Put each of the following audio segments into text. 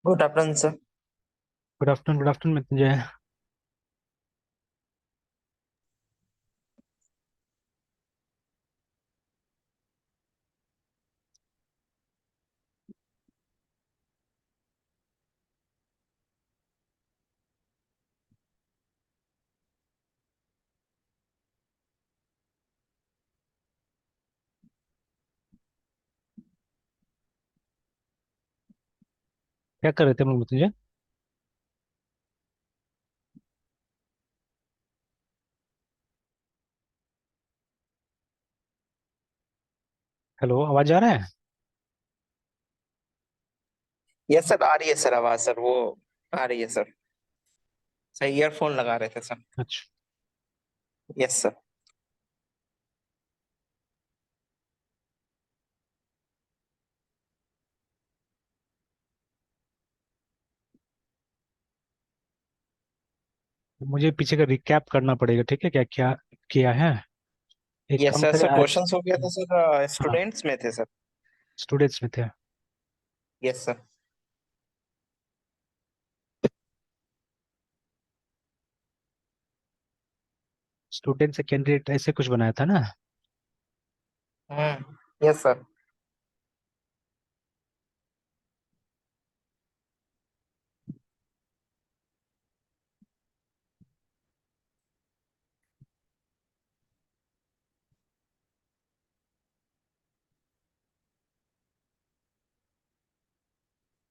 Good afternoon sir. Good afternoon Mrityunjay. क्या कर रहे थे हम लोग मृत्युंजय? हेलो, आवाज आ रहा है? यस सर, आ रही है सर आवाज सर, वो आ रही है सर। सर ईयरफोन लगा रहे थे सर। अच्छा। Yes sir. मुझे पीछे का रिकैप करना पड़ेगा, ठीक है? क्या क्या किया है? एक यस काम सर करें सर, आज। क्वेश्चंस हो गया था सर, हाँ, स्टूडेंट्स में थे सर। स्टूडेंट्स में थे। Yes sir. स्टूडेंट से कैंडिडेट ऐसे कुछ बनाया था ना? Yes sir.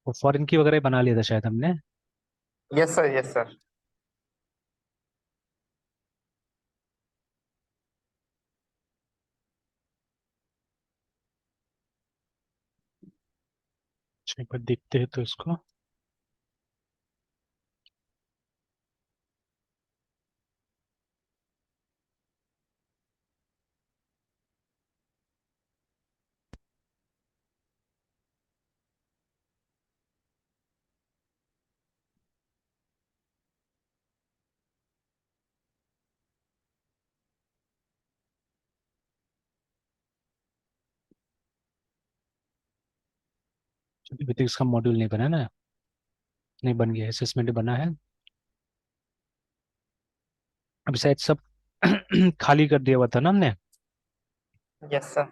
वो फॉरेन की वगैरह बना लिया था शायद हमने। Yes sir. Yes sir. अच्छा, एक बार देखते हैं तो इसको। चलिए, अभी तक इसका मॉड्यूल नहीं बना ना? नहीं बन गया, असेसमेंट बना है। अभी शायद सब खाली कर दिया हुआ था ना हमने। Yes sir.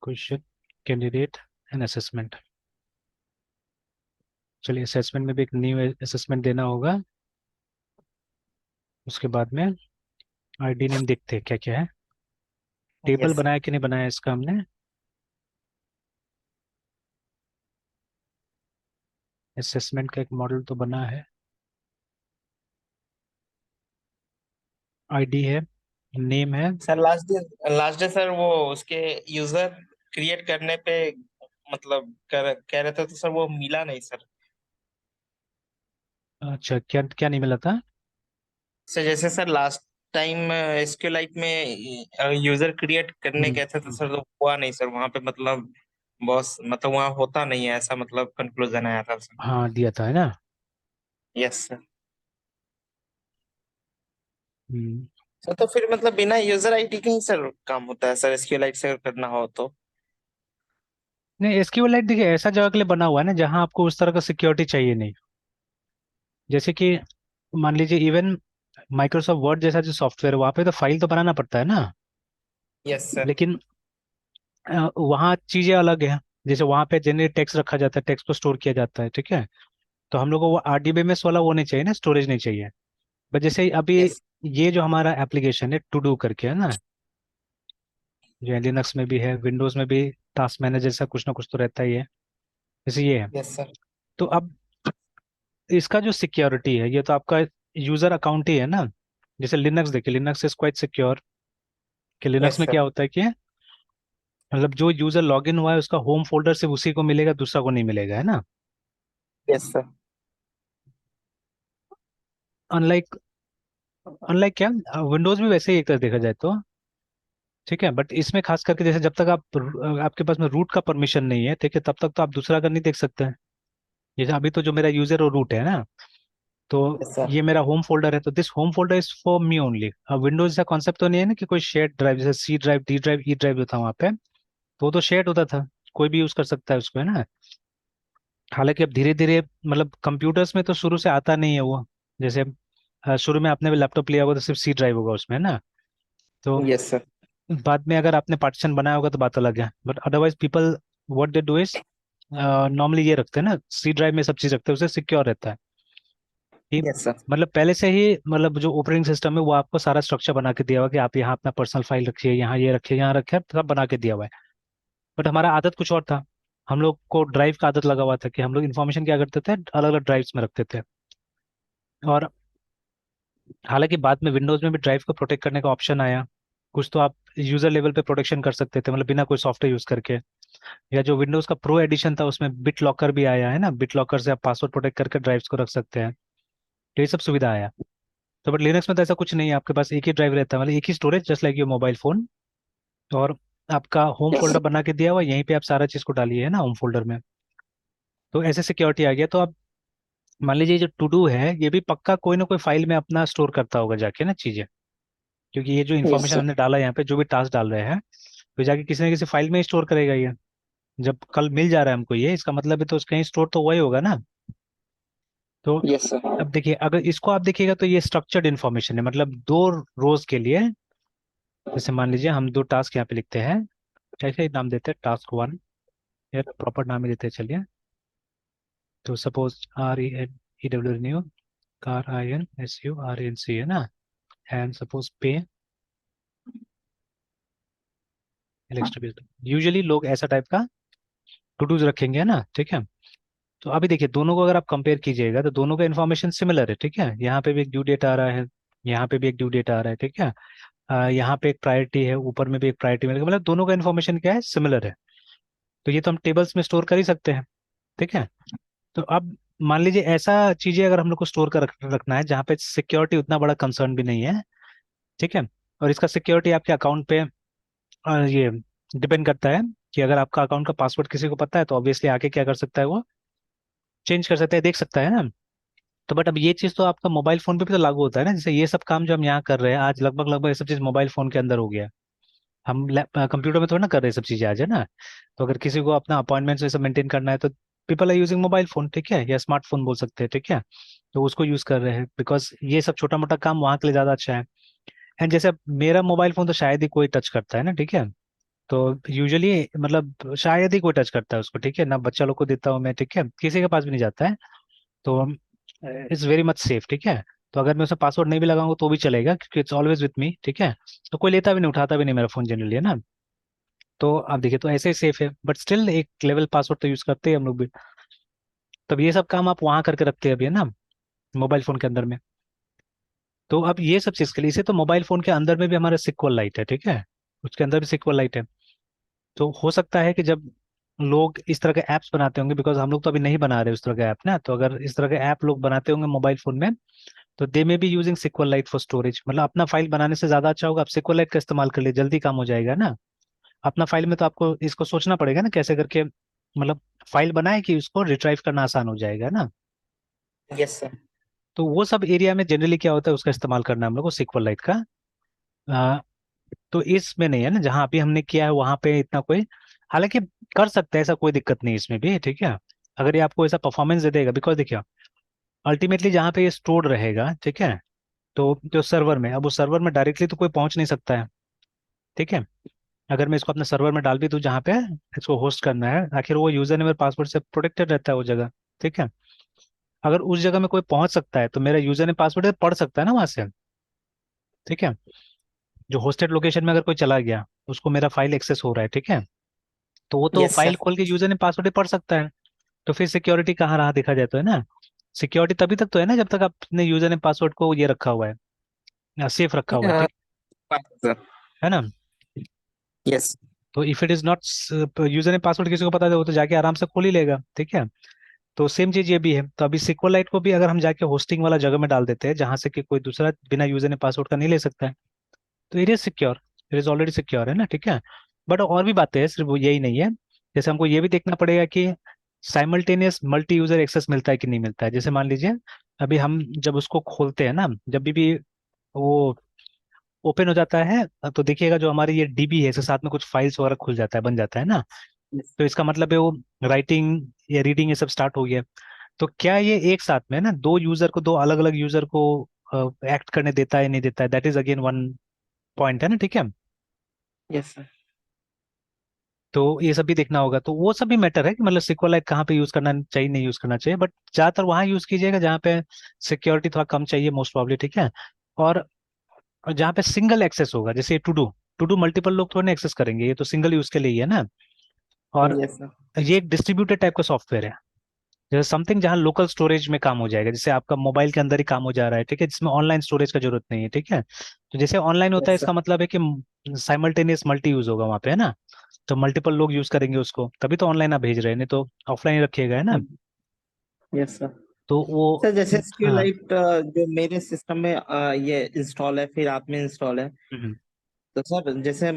Question, candidate and assessment. चलिए, असेसमेंट में भी एक न्यू असेसमेंट देना होगा। उसके बाद में आईडी नेम देखते हैं क्या क्या है। Table yes sir. बनाया कि नहीं बनाया इसका हमने? असेसमेंट का एक मॉडल तो बना है। आईडी है, नेम है। सर लास्ट डे सर, वो उसके यूजर क्रिएट करने पे मतलब कह रहे थे तो सर वो मिला नहीं सर। अच्छा, क्या क्या नहीं मिला था? सर जैसे सर लास्ट टाइम एसक्यूएलाइट में यूजर क्रिएट करने हम्म। गए थे तो सर तो हुआ नहीं सर वहां पे, मतलब बॉस मतलब वहाँ होता नहीं है ऐसा, मतलब कंक्लूजन आया था सर। हाँ, दिया था है ना। Yes sir. हम्म। सर तो फिर मतलब बिना यूजर आईडी के ही सर काम होता है सर, एसक्यूएलाइट से अगर करना हो तो? नहीं, एसक्यूएलाइट देखिए ऐसा जगह के लिए बना हुआ है ना जहाँ आपको उस तरह का सिक्योरिटी चाहिए नहीं। जैसे कि मान लीजिए, इवन माइक्रोसॉफ्ट वर्ड जैसा जो सॉफ्टवेयर है वहाँ पे तो फाइल तो बनाना पड़ता है ना। Yes sir. लेकिन वहाँ चीजें अलग है। जैसे वहाँ पे जनरली टेक्स्ट रखा जाता है, टेक्स्ट को स्टोर किया जाता है, ठीक है? तो हम लोग को वो आरडीबीएमएस वाला वो नहीं चाहिए ना, स्टोरेज नहीं चाहिए। बट जैसे अभी यस। ये जो हमारा एप्लीकेशन है टू डू करके है ना, जो लिनक्स में भी है, विंडोज में भी टास्क मैनेजर जैसा कुछ ना कुछ तो रहता ही है। जैसे ये है। Yes sir. तो अब इसका जो सिक्योरिटी है, ये तो आपका यूजर अकाउंट ही है ना। जैसे लिनक्स देखिए, लिनक्स इज क्वाइट सिक्योर। कि लिनक्स यस में सर। क्या होता है कि मतलब जो यूजर लॉग इन हुआ है उसका होम फोल्डर सिर्फ उसी को मिलेगा, दूसरा को नहीं मिलेगा, है ना। Yes sir. अनलाइक अनलाइक क्या, विंडोज भी वैसे ही एक तरह देखा जाए तो। ठीक है, बट इसमें खास करके जैसे जब तक आपके पास में रूट का परमिशन नहीं है, ठीक है, तब तक तो आप दूसरा का नहीं देख सकते हैं। जैसे अभी तो जो मेरा यूजर और रूट है ना, तो यस सर। ये मेरा होम फोल्डर है, तो this home folder is for me only. अब विंडोज का कॉन्सेप्ट तो नहीं है ना कि कोई शेयर्ड ड्राइव, जैसे C drive, D drive, E drive जो था वहाँ पे, तो वो तो शेयर्ड होता था। कोई भी यूज कर सकता है उसको, है ना। हालांकि अब धीरे धीरे मतलब कंप्यूटर्स में तो शुरू से आता नहीं है वो। जैसे शुरू में आपने भी लैपटॉप लिया होगा तो सिर्फ सी ड्राइव होगा उसमें, है ना। तो यस सर। बाद में अगर आपने पार्टीशन बनाया होगा तो बात अलग है, but otherwise people what they do is normally ये रखते हैं ना, सी ड्राइव में सब चीज रखते हैं, उससे सिक्योर रहता है कि यस सर। मतलब पहले से ही मतलब जो ऑपरेटिंग सिस्टम है वो आपको सारा स्ट्रक्चर बना के दिया हुआ है कि आप यहाँ अपना पर्सनल फाइल रखिए, यहाँ ये रखिए, यहाँ रखिए, सब बना के दिया हुआ है। बट हमारा आदत कुछ और था। हम लोग को ड्राइव का आदत लगा हुआ था कि हम लोग इन्फॉर्मेशन क्या करते थे, अलग अलग ड्राइव्स में रखते थे। और हालांकि बाद में विंडोज में भी ड्राइव को प्रोटेक्ट करने का ऑप्शन आया। कुछ तो आप यूजर लेवल पे प्रोटेक्शन कर सकते थे, मतलब बिना कोई सॉफ्टवेयर यूज करके। या जो विंडोज का प्रो एडिशन था उसमें बिट लॉकर भी आया है ना, बिट लॉकर से आप पासवर्ड प्रोटेक्ट करके ड्राइव्स को रख सकते हैं। तो ये सब सुविधा आया। तो बट लिनक्स में तो ऐसा कुछ नहीं है, आपके पास एक ही ड्राइव रहता है, मतलब एक ही storage, just like your mobile phone. और आपका होम यस फोल्डर सर। बना के दिया हुआ है, यहीं पे आप सारा चीज को डालिए, है ना, होम फोल्डर में। तो ऐसे सिक्योरिटी आ गया। तो अब मान लीजिए जो टू डू है ये भी पक्का कोई ना कोई फाइल में अपना स्टोर करता होगा जाके ना चीजें। क्योंकि ये जो यस इन्फॉर्मेशन सर। हमने डाला है यहाँ पे, जो भी टास्क डाल रहे हैं, तो जाके किसी न किसी फाइल में स्टोर करेगा ये। जब कल मिल जा रहा है हमको ये, इसका मतलब है तो कहीं स्टोर तो वही होगा ना। तो यस सर। अब देखिए, अगर इसको आप देखिएगा तो ये स्ट्रक्चर्ड इन्फॉर्मेशन है, मतलब दो रोज के लिए। जैसे मान लीजिए हम दो टास्क यहाँ पे लिखते हैं, ऐसे ही नाम देते हैं टास्क वन, या प्रॉपर नाम ही देते हैं चलिए। तो सपोज RENEW न्यू, CARINSURNC, है ना। एंड सपोज पे यूजुअली लोग ऐसा टाइप का टू डूज रखेंगे, है ना, ठीक है। तो अभी देखिए दोनों को अगर आप कंपेयर कीजिएगा तो दोनों का इन्फॉर्मेशन सिमिलर है, ठीक है। यहाँ पे भी एक ड्यू डेट आ रहा है, यहाँ पे भी एक ड्यू डेट आ रहा है, ठीक है। यहाँ पे एक प्रायोरिटी है, ऊपर में भी एक प्रायोरिटी मिलेगा, मतलब दोनों का इन्फॉर्मेशन क्या है, सिमिलर है। तो ये तो हम टेबल्स में स्टोर कर ही सकते हैं, ठीक है। तो अब मान लीजिए ऐसा चीजें अगर हम लोग को स्टोर कर रखना है जहाँ पे सिक्योरिटी उतना बड़ा कंसर्न भी नहीं है, ठीक है। और इसका सिक्योरिटी आपके अकाउंट पे ये डिपेंड करता है कि अगर आपका अकाउंट का पासवर्ड किसी को पता है तो ऑब्वियसली आके क्या कर सकता है, वो चेंज कर सकता है, देख सकता है ना। तो बट अब ये चीज तो आपका मोबाइल फोन पे भी तो लागू होता है ना, जैसे ये सब काम जो हम यहाँ कर रहे हैं आज, लगभग लगभग ये सब चीज मोबाइल फोन के अंदर हो गया। हम कंप्यूटर में थोड़ा ना कर रहे हैं सब चीजें आज, है ना। तो अगर किसी को अपना अपॉइंटमेंट ये सब मेंटेन करना है तो people are using mobile phone, ठीक है, या स्मार्टफोन बोल सकते हैं, ठीक है। तो उसको यूज कर रहे हैं बिकॉज ये सब छोटा मोटा काम वहाँ के लिए ज्यादा अच्छा है। एंड जैसे अब मेरा मोबाइल फोन तो शायद ही कोई टच करता है ना, ठीक है। तो यूजुअली मतलब शायद ही कोई टच करता है उसको, ठीक है ना, बच्चा लोग को देता हूँ मैं, ठीक है, किसी के पास भी नहीं जाता है। तो इट्स वेरी मच सेफ, ठीक है। तो अगर मैं उसमें पासवर्ड नहीं भी लगाऊंगा तो भी चलेगा क्योंकि इट्स ऑलवेज विथ मी, ठीक है। तो कोई लेता भी नहीं, उठाता भी नहीं मेरा फोन जनरली, है ना। तो आप देखिए तो ऐसे ही सेफ है, बट स्टिल एक लेवल पासवर्ड तो यूज करते हैं हम लोग भी। तब ये सब काम आप वहां करके रखते हैं अभी, है ना, मोबाइल फोन के अंदर में। तो अब ये सब चीज के लिए इसे तो मोबाइल फोन के अंदर में भी हमारा सिक्वल लाइट है, ठीक है, उसके अंदर भी सिक्वल लाइट है। तो हो सकता है कि जब लोग इस तरह के ऐप्स बनाते होंगे, बिकॉज हम लोग तो अभी नहीं बना रहे उस तरह के ऐप ना, तो अगर इस तरह के ऐप लोग बनाते होंगे मोबाइल फोन में तो they may be using SQLite for storage. मतलब अपना फाइल बनाने से ज्यादा अच्छा होगा आप सिक्वल लाइट का इस्तेमाल कर लिए, जल्दी काम हो जाएगा ना। अपना फाइल में तो आपको इसको सोचना पड़ेगा ना कैसे करके मतलब फाइल बनाए कि उसको रिट्राइव करना आसान हो जाएगा ना। Yes sir. तो वो सब एरिया में जनरली क्या होता है उसका इस्तेमाल करना है हम लोग को सिक्वल लाइट का। आ, तो इसमें नहीं है ना, जहाँ अभी हमने किया है वहां पे इतना कोई, हालांकि कर सकते हैं, ऐसा कोई दिक्कत नहीं इसमें भी, ठीक है। अगर ये आपको ऐसा परफॉर्मेंस दे देगा, बिकॉज देखिए अल्टीमेटली जहाँ पे ये स्टोर्ड रहेगा, ठीक है, तो जो सर्वर में, अब उस सर्वर में डायरेक्टली तो कोई पहुंच नहीं सकता है, ठीक है। अगर मैं इसको अपने सर्वर में डाल भी दूं जहाँ पे इसको होस्ट करना है, आखिर वो यूजर नेम और पासवर्ड से प्रोटेक्टेड रहता है वो जगह, ठीक है। अगर उस जगह में कोई पहुंच सकता है तो मेरा यूजर नेम पासवर्ड पढ़ सकता है ना वहां से, ठीक है। जो होस्टेड लोकेशन में अगर कोई चला गया, उसको मेरा फाइल एक्सेस हो रहा है, ठीक है, तो वो तो यस फाइल सर। खोल के यूजर नेम पासवर्ड पढ़ सकता है। तो फिर सिक्योरिटी कहाँ रहा देखा जाए तो, है ना। सिक्योरिटी तभी तक तो है ना जब तक आपने यूजर नेम पासवर्ड को ये रखा हुआ है, सेफ रखा हुआ है, ठीक सर। है ना। यस। तो if it is not, user name password किसी को पता है वो तो जाके आराम से खोल ही लेगा, ठीक है। तो सेम चीज ये भी है, तो अभी सिक्वलाइट को भी अगर हम जाके होस्टिंग वाला जगह में डाल देते हैं जहां से कि कोई दूसरा बिना यूजर ने पासवर्ड का नहीं ले सकता है, तो it is secure, it is already secure, है ना, ठीक है। बट और भी बातें हैं, सिर्फ वो यही नहीं है। जैसे हमको ये भी देखना पड़ेगा कि साइमल्टेनियस मल्टी यूजर एक्सेस मिलता है कि नहीं मिलता है। जैसे मान लीजिए अभी हम जब उसको खोलते हैं ना, जब भी वो ओपन हो जाता है तो देखिएगा जो हमारी ये डीबी है इसके साथ में कुछ फाइल्स वगैरह खुल जाता है, बन जाता है ना। यस। तो इसका मतलब है वो राइटिंग या रीडिंग ये सब स्टार्ट हो गया। तो क्या ये एक साथ में ना दो यूजर को, दो अलग अलग यूजर को एक्ट करने देता है नहीं देता है, that is again one point है ना, ठीक है। Yes sir. तो ये सब भी देखना होगा, तो वो सब भी मैटर है कि मतलब सिक्वलाइट कहाँ पे यूज करना चाहिए नहीं यूज करना चाहिए, बट ज्यादातर वहाँ यूज कीजिएगा जहाँ पे सिक्योरिटी थोड़ा कम चाहिए मोस्ट प्रॉब्ली, ठीक है। और जहाँ पे सिंगल एक्सेस होगा, जैसे टू डू मल्टीपल लोग थोड़े ना एक्सेस करेंगे, ये तो सिंगल यूज के लिए ही है ना। और यस सर। ये एक डिस्ट्रीब्यूटेड टाइप का सॉफ्टवेयर है, जैसे समथिंग जहाँ लोकल स्टोरेज में काम हो जाएगा, जैसे आपका मोबाइल के अंदर ही काम हो जा रहा है, ठीक है, जिसमें ऑनलाइन स्टोरेज का जरूरत नहीं है, ठीक है। तो जैसे ऑनलाइन होता है यस सर। इसका मतलब है कि साइमल्टेनियस मल्टी यूज होगा वहाँ पे, है ना। तो मल्टीपल लोग यूज करेंगे उसको, तभी तो ऑनलाइन आप भेज रहे हैं, नहीं तो ऑफलाइन ही रखिएगा, है ना। Yes sir. तो वो सर जैसे हाँ। SQLite जो मेरे सिस्टम में ये इंस्टॉल है, फिर आप में इंस्टॉल है, हम्म, तो सर जैसे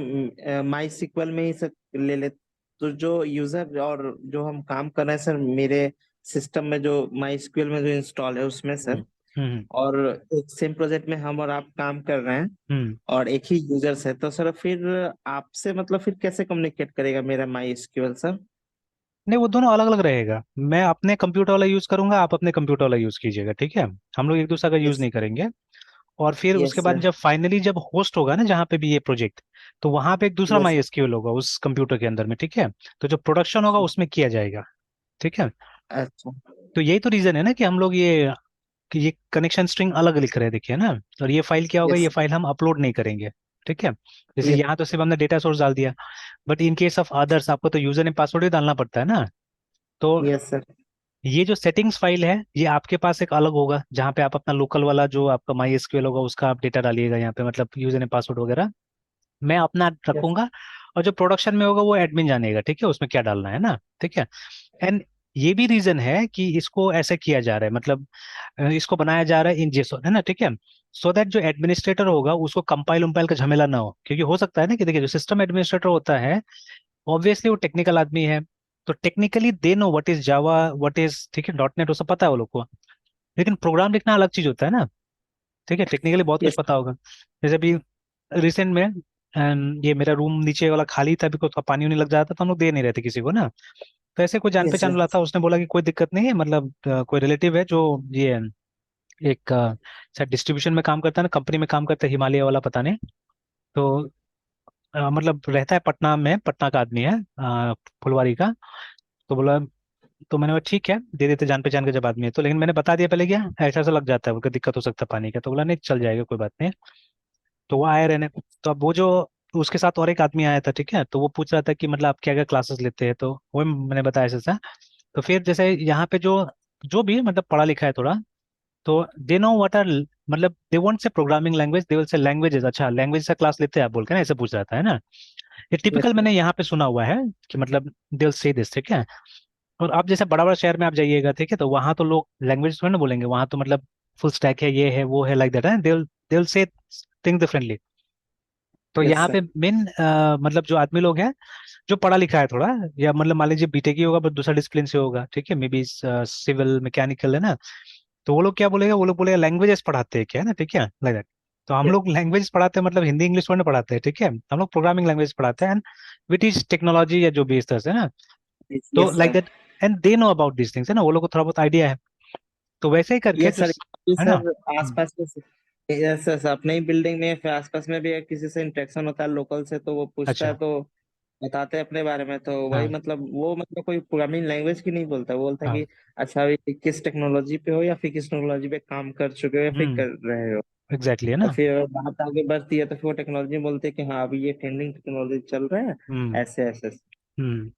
माई सिक्वल में ही सर ले ले, तो जो यूजर और जो हम काम कर रहे हैं सर, मेरे सिस्टम में जो माई SQL में जो इंस्टॉल है उसमें हम्म, सर, हम्म, और एक सेम प्रोजेक्ट में हम और आप काम कर रहे हैं, हम्म। और एक ही यूजर्स है, तो सर फिर आपसे मतलब फिर कैसे कम्युनिकेट करेगा मेरा माई SQL सर? नहीं, वो दोनों अलग अलग रहेगा, मैं अपने कंप्यूटर वाला यूज करूंगा, आप अपने कंप्यूटर वाला यूज कीजिएगा, ठीक है। हम लोग एक दूसरे का यूज यस। नहीं करेंगे। और फिर उसके यस बाद सर। जब फाइनली जब होस्ट होगा ना जहाँ पे भी ये प्रोजेक्ट, तो वहां पे एक दूसरा यस। माई एसक्यूएल होगा उस कंप्यूटर के अंदर में, ठीक है। तो जो प्रोडक्शन होगा उसमें किया जाएगा, ठीक है। अच्छा। तो यही तो रीजन है ना कि हम लोग ये कि ये कनेक्शन स्ट्रिंग अलग लिख रहे हैं, देखिए ना। और ये फाइल क्या होगा, ये यस। फाइल हम अपलोड नहीं करेंगे, ठीक है। जैसे यस। यहाँ तो सिर्फ हमने डेटा सोर्स डाल दिया, but in case of others आपको तो यूजर नेम पासवर्ड ही डालना पड़ता है ना। तो यस सर। ये जो सेटिंग्स फाइल है ये आपके पास एक अलग होगा, जहाँ पे आप अपना लोकल वाला जो आपका माई एसक्यूएल होगा उसका आप डेटा डालिएगा यहाँ पे, मतलब यूजर नेम पासवर्ड वगैरह मैं अपना यस। रखूंगा। और जो प्रोडक्शन में होगा वो एडमिन जानेगा, ठीक है, उसमें क्या डालना है ना, ठीक है। एंड ये भी रीजन है कि इसको ऐसे किया जा रहा है, मतलब इसको बनाया जा रहा है इन जेसोन, है ना, ठीक है। सो दैट जो एडमिनिस्ट्रेटर होगा उसको कंपाइल उम्पाइल का झमेला ना हो, क्योंकि हो सकता है ना कि देखिए जो सिस्टम एडमिनिस्ट्रेटर होता है ऑब्वियसली वो टेक्निकल आदमी है, तो technically they know what is Java, what is, ठीक है, डॉट नेट, वो सब पता है वो लोग को। लेकिन प्रोग्राम लिखना अलग चीज होता है ना, ठीक है, टेक्निकली बहुत कुछ यस। पता होगा। जैसे अभी रिसेंट में ये मेरा रूम नीचे वाला खाली था, अभी को पानी उनी लग जाता तो हम लोग दे नहीं रहे थे किसी को ना। तो ऐसे कोई जान यस पहचान सर। वाला था, उसने बोला कि कोई दिक्कत नहीं है, मतलब कोई रिलेटिव है जो ये एक शायद डिस्ट्रीब्यूशन में काम करता है ना, कंपनी में काम करता है, हिमालय वाला पता नहीं। तो मतलब रहता है पटना में, पटना का आदमी है, फुलवारी का। तो बोला, तो मैंने बोला ठीक है दे देते, जान पहचान का जब आदमी है तो, लेकिन मैंने बता दिया पहले, क्या ऐसा ऐसा लग जाता है, वो दिक्कत हो सकता है पानी का, तो बोला नहीं चल जाएगा कोई बात नहीं। तो वो आए रहने। तो अब वो जो उसके साथ और एक आदमी आया था, ठीक है, तो वो पूछ रहा था कि मतलब आप क्या क्या क्लासेस लेते हैं, तो वो मैंने बताया ऐसा ऐसा। तो फिर जैसे यहाँ पे जो जो भी मतलब पढ़ा लिखा है थोड़ा, तो दे नो व्हाट आर, मतलब they won't say programming language, they will say languages, अच्छा लैंग्वेज का क्लास लेते हैं आप बोल के ना, ऐसे पूछ रहा था, है ना। ये टिपिकल यस मैंने यहाँ पे सुना हुआ है कि मतलब दे विल से दिस, ठीक है। और आप जैसे बड़ा बड़ा शहर में आप जाइएगा, ठीक है, तो वहाँ तो लोग लैंग्वेज थोड़ी ना बोलेंगे, वहाँ तो मतलब फुल स्टैक है, ये है वो है, लाइक दैट है, they will say think differently. तो यस यहाँ सर। पे मेन मतलब जो आदमी लोग हैं जो पढ़ा लिखा है थोड़ा, या मतलब मान लीजिए बीटेक ही होगा बट दूसरा डिसिप्लिन से होगा, ठीक है, मे बी सिविल मैकेनिकल, है ना। तो वो लोग क्या बोलेगा, वो लोग बोलेगा लैंग्वेजेस पढ़ाते हैं क्या, है ना, ठीक है, लाइक दैट। तो हम लोग लैंग्वेज पढ़ाते हैं, मतलब हिंदी इंग्लिश थोड़ी ना पढ़ाते हैं, ठीक है, हम लोग प्रोग्रामिंग लैंग्वेज पढ़ाते हैं, एंड विच इज टेक्नोलॉजी या जो भी इस तरह से ना। तो yes like sir. That, and they know about this things, है ना, वो लोग को थोड़ा बहुत आइडिया है। तो वैसे ही करके यस जो सर। ये है ना। सर आसपास में, यस सर अपने ही बिल्डिंग में फिर आसपास में भी अगर किसी से इंटरेक्शन होता है लोकल से, तो वो पूछता है अच्छा। तो बताते हैं अपने बारे में, तो वही हाँ मतलब वो मतलब कोई प्रोग्रामिंग लैंग्वेज की नहीं बोलता, वो बोलता है हाँ। कि अच्छा अभी किस टेक्नोलॉजी पे हो, या फिर किस टेक्नोलॉजी पे काम कर चुके हो, या फिर कर रहे हो। एग्जैक्टली, है और ना। फिर बात आगे बढ़ती है तो फिर वो टेक्नोलॉजी बोलते हैं कि हाँ अभी ये ट्रेंडिंग टेक्नोलॉजी चल रहा है, हम्म, ऐसे ऐसे। हम्म।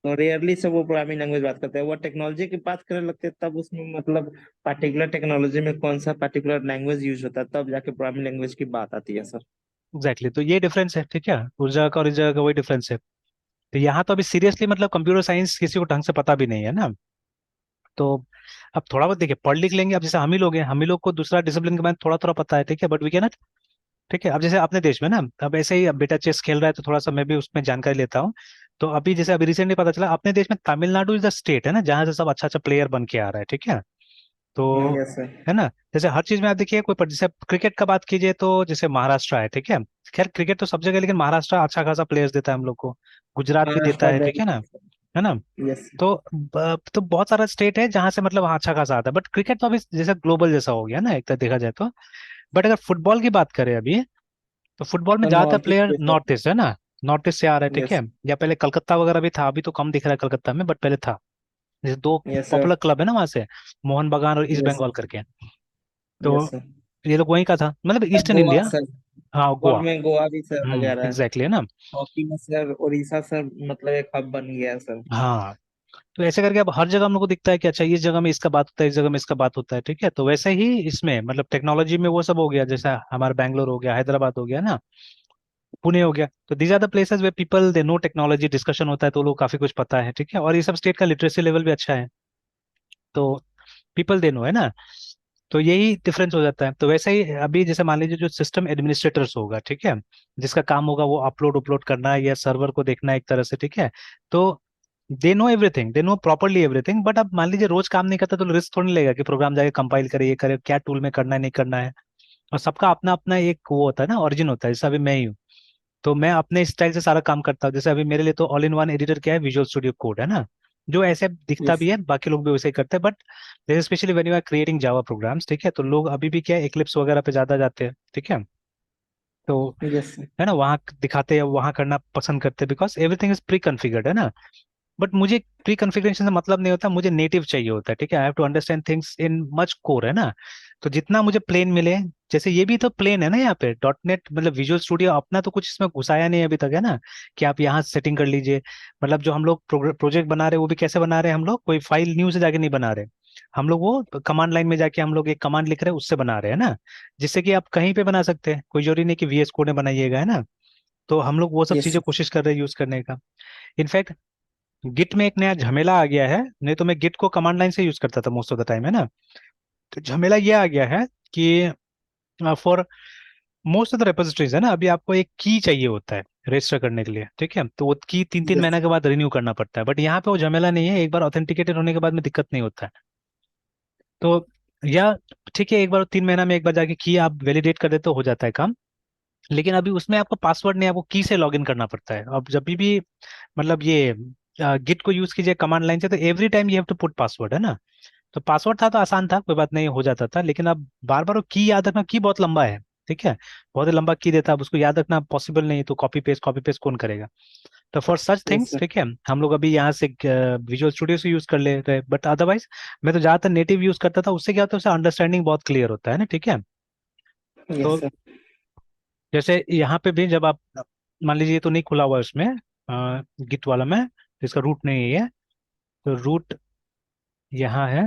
तो रेयरली से वो प्रोग्रामिंग लैंग्वेज बात करते हैं, वो टेक्नोलॉजी की बात करने लगते हैं तब उसमें मतलब पर्टिकुलर टेक्नोलॉजी में कौन सा पर्टिकुलर लैंग्वेज यूज होता है, तब जाके प्रोग्रामिंग लैंग्वेज की बात आती है सर। एग्जैक्टली, तो ये डिफरेंस है, ठीक है, उस जगह का और इस जगह का वही डिफरेंस है। तो यहाँ तो अभी सीरियसली मतलब कंप्यूटर साइंस किसी को ढंग से पता भी नहीं है ना। तो अब थोड़ा बहुत देखिए पढ़ लिख लेंगे, अब जैसे हम ही लोग हैं, हम ही लोग को दूसरा डिसिप्लिन के बारे में थोड़ा थोड़ा पता है, ठीक है, बट वी कैन, ठीक है। अब जैसे अपने देश में ना, अब ऐसे ही अब बेटा चेस खेल रहा है तो थोड़ा सा मैं भी उसमें जानकारी लेता हूँ। तो अभी जैसे अभी रिसेंटली पता चला अपने देश में तमिलनाडु इज द स्टेट है ना जहाँ से सब अच्छा अच्छा प्लेयर बन के आ रहा है, ठीक है। तो यस सर। है ना, जैसे हर चीज में आप देखिए कोई जैसे क्रिकेट का बात कीजिए तो जैसे महाराष्ट्र है, ठीक है। खैर क्रिकेट तो सब जगह है, लेकिन महाराष्ट्र अच्छा खासा प्लेयर्स देता है हम लोग को। गुजरात भी देता महाराष्ट्र है, ठीक दिल्ली। है ना, है ना। यस। तो तो बहुत सारा स्टेट है जहां से मतलब हाँ, अच्छा खासा आता है, बट क्रिकेट तो अभी जैसे ग्लोबल जैसा हो गया ना एक तरह देखा जाए तो। बट अगर फुटबॉल की बात करें अभी, तो फुटबॉल में और ज्यादातर north east player north east है ना। नॉर्थ ईस्ट से आ रहा है, ठीक यस। है। या पहले कलकत्ता वगैरह भी था, अभी तो कम दिख रहा है कलकत्ता में, बट पहले था। जैसे दो यस सर। पॉपुलर क्लब है ना वहां से, मोहन बागान और ईस्ट यस। बंगाल करके। यस तो सर। ये लोग वहीं का था, मतलब ईस्टर्न गोवा इंडिया। सर। हाँ, फुटबॉल गोवा। में गोवा भी सर आ जा रहा है। एग्जैक्टली, है ना। हॉकी में सर उड़ीसा सर मतलब एक हब बन गया है सर। हाँ, तो ऐसे करके अब हर जगह हम लोग को दिखता है कि अच्छा इस जगह में इसका बात होता है, इस जगह में इसका बात होता है, ठीक है। तो वैसे ही इसमें मतलब टेक्नोलॉजी में वो सब हो गया, जैसा हमारा बैंगलोर हो गया, हैदराबाद हो गया ना, पुणे हो गया। तो these are the places where people they know technology, discussion होता है तो लोग काफी कुछ पता है, ठीक है। और ये सब स्टेट का लिटरेसी लेवल भी अच्छा है, तो पीपल दे नो, है ना। तो यही डिफरेंस हो जाता है। तो वैसे ही अभी जैसे मान लीजिए जो सिस्टम एडमिनिस्ट्रेटर्स होगा, ठीक है, जिसका काम होगा वो अपलोड अपलोड करना या सर्वर को देखना एक तरह से, ठीक है। तो they know everything, they know properly everything, but अब मान लीजिए रोज काम नहीं करता तो रिस्क थोड़ी नहीं लेगा कि प्रोग्राम जाके कंपाइल करे, ये करे, क्या टूल में करना है नहीं करना है। और सबका अपना अपना एक वो होता है ना, ओरिजिन होता है। जैसे अभी मैं ही हूँ, तो मैं अपने स्टाइल से सारा काम करता हूँ। जैसे अभी मेरे लिए तो ऑल इन वन एडिटर क्या है, विजुअल स्टूडियो कोड, है ना, जो ऐसे दिखता यस भी है, बाकी लोग भी वैसे ही करते हैं। बट जैसे specially when you are creating Java programs, ठीक है, तो लोग अभी भी क्या है, एक्लिप्स वगैरह पे ज्यादा जाते हैं, ठीक है। तो यस है ना, वहाँ दिखाते हैं, वहाँ करना पसंद करते हैं, because everything is pre configured, है ना। बट मुझे प्री कॉन्फ़िगरेशन से मतलब नहीं होता, मुझे नेटिव चाहिए होता है, ठीक है। I have to understand things in much core, है ना। तो जितना मुझे प्लेन मिले, जैसे ये भी तो प्लेन है ना यहाँ पे डॉट नेट, मतलब विजुअल स्टूडियो अपना तो कुछ इसमें घुसाया नहीं अभी तक, है ना, कि आप यहाँ सेटिंग कर लीजिए। मतलब जो हम लोग प्रोजेक्ट बना रहे हैं वो भी कैसे बना रहे हैं, हम लोग कोई फाइल न्यू से जाके नहीं बना रहे। हम लोग वो कमांड लाइन में जाके हम लोग एक कमांड लिख रहे हैं, उससे बना रहे हैं ना, जिससे कि आप कहीं पे बना सकते हैं, कोई जरूरी नहीं कि VS कोड में बनाइएगा, है ना। तो हम लोग वो सब यस। चीजें कोशिश कर रहे हैं यूज करने का। इनफैक्ट गिट में एक नया झमेला आ गया है, नहीं तो मैं गिट को कमांड लाइन से यूज करता था मोस्ट ऑफ द टाइम, है ना। तो झमेला ये आ गया है कि for most of the repositories, है ना, अभी आपको एक की चाहिए होता है रजिस्टर करने के लिए, ठीक है। तो वो की 3-3 महीने यस। के बाद रिन्यू करना पड़ता है, बट यहाँ पे वो झमेला नहीं है, एक बार ऑथेंटिकेटेड होने के बाद में दिक्कत नहीं होता है। तो या ठीक है, एक बार 3 महीना में एक बार जाके की आप वैलिडेट कर देते तो हो जाता है काम। लेकिन अभी उसमें आपको पासवर्ड नहीं, आपको की से लॉगिन करना पड़ता है। अब जब भी मतलब ये गिट को यूज कीजिए कमांड लाइन से, तो every time you have to put password, है ना। तो पासवर्ड था तो आसान था, कोई बात नहीं, हो जाता था। लेकिन अब बार बार वो की याद रखना, की बहुत लंबा है, ठीक है, बहुत ही लंबा की देता है, अब उसको याद रखना पॉसिबल नहीं है, तो कॉपी पेस्ट कौन करेगा। तो for such yes things, sir. ठीक है, हम लोग अभी यहाँ से विजुअल स्टूडियो से यूज कर ले रहे, बट अदरवाइज मैं तो ज्यादातर नेटिव यूज करता था। उससे क्या होता है, उससे अंडरस्टैंडिंग बहुत क्लियर होता है ना, ठीक है। यस तो सर। जैसे यहाँ पे भी जब आप मान लीजिए, ये तो नहीं खुला हुआ है उसमें गिट वाला में, तो इसका रूट नहीं है। तो रूट यहाँ है,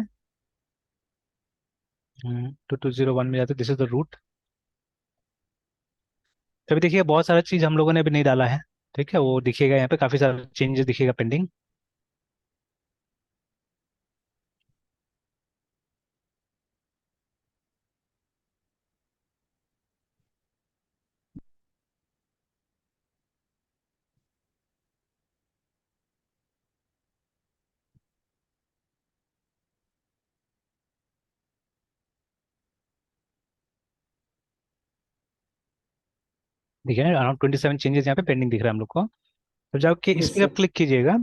2201 में जाते, दिस इज द रूट। तो अभी देखिए बहुत सारा चीज हम लोगों ने अभी नहीं डाला है, ठीक है, वो दिखेगा यहाँ पे, काफी सारा चेंजेस दिखेगा पेंडिंग। देखिए अराउंड 27 चेंजेस यहाँ पे पेंडिंग दिख रहा है हम लोग को। तो जाके इस यस पे सर। आप क्लिक कीजिएगा,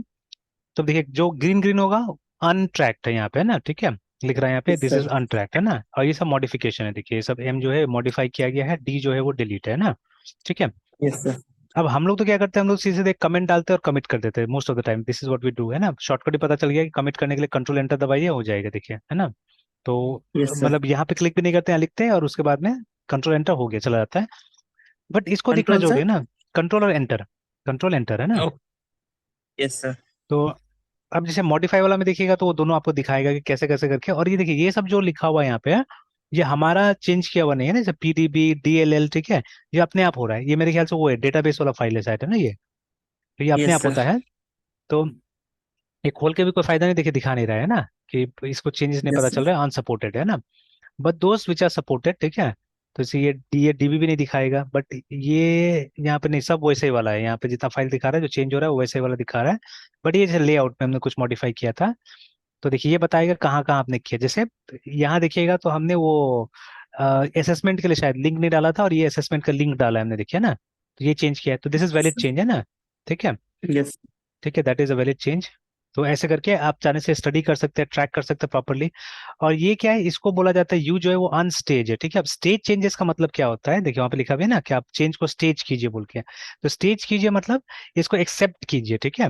तो देखिए जो ग्रीन ग्रीन होगा अनट्रैक्ड है यहाँ पे, है ना, ठीक है। लिख रहा है यहाँ पे यस दिस इज सर। अनट्रैक्ड, है ना। और ये सब मॉडिफिकेशन है, देखिए ये सब एम जो है मॉडिफाई किया गया है, डी जो है वो डिलीट है ना, ठीक है। Yes sir. अब हम लोग तो क्या करते हैं, हम लोग सीधे सीधे कमेंट डालते हैं और कमिट कर देते हैं most of the time, this is what we do, है ना। शॉर्टकट ही पता चल गया कि कमिट करने के लिए कंट्रोल एंटर दबाइए, हो जाएगा, देखिए, है ना। तो यस सर। मतलब यहाँ पे क्लिक भी नहीं करते हैं, लिखते हैं और उसके बाद में कंट्रोल एंटर हो गया, चला जाता है। बट इसको दिखना कंट्रोल जरूरी सर। है ना, कंट्रोल और एंटर, कंट्रोल एंटर, है ना। Yes sir. तो अब जैसे मॉडिफाई वाला में देखिएगा तो वो दोनों आपको दिखाएगा कि कैसे कैसे करके। और ये देखिए ये सब जो लिखा हुआ है यहाँ पे, ये हमारा चेंज किया हुआ नहीं है ना, जैसे PDB DLL, ठीक है, ये अपने आप हो रहा है। ये मेरे ख्याल से वो है डेटाबेस वाला फाइल है शायद, है ना ये। तो ये अपने यस आप सर। होता है। तो ये खोल के भी कोई फायदा नहीं, देखिए दिखा नहीं रहा है ना, कि इसको चेंजेस नहीं यस पता चल सर। रहा है, अनसपोर्टेड है ना। बट दोस्त विच आर सपोर्टेड, ठीक है। तो इसे ये DB भी नहीं दिखाएगा, बट ये यहाँ पे नहीं, सब वैसे ही वाला है। यहाँ पे जितना फाइल दिखा रहा है, जो चेंज हो रहा है वो वैसे ही वाला दिखा रहा है। बट ये जैसे लेआउट में हमने कुछ मॉडिफाई किया था, तो देखिए ये बताएगा कहाँ कहाँ आपने किया। जैसे यहाँ देखिएगा तो हमने वो असेसमेंट के लिए शायद लिंक नहीं डाला था, और ये असेसमेंट का लिंक डाला है हमने, देखिए ना। तो ये चेंज किया है, तो दिस इज वैलिड चेंज है ना। ठीक है। यस। ठीक है, that is a valid change. तो ऐसे करके आप चाहने से स्टडी कर सकते हैं, ट्रैक कर सकते हैं प्रॉपरली। और ये क्या है, इसको बोला जाता है यू जो है वो अनस्टेज है। ठीक है। अब स्टेज चेंजेस का मतलब क्या होता है, देखिए वहां पे लिखा हुआ है ना कि आप चेंज को स्टेज कीजिए बोल के। तो स्टेज कीजिए मतलब इसको एक्सेप्ट कीजिए। ठीक है।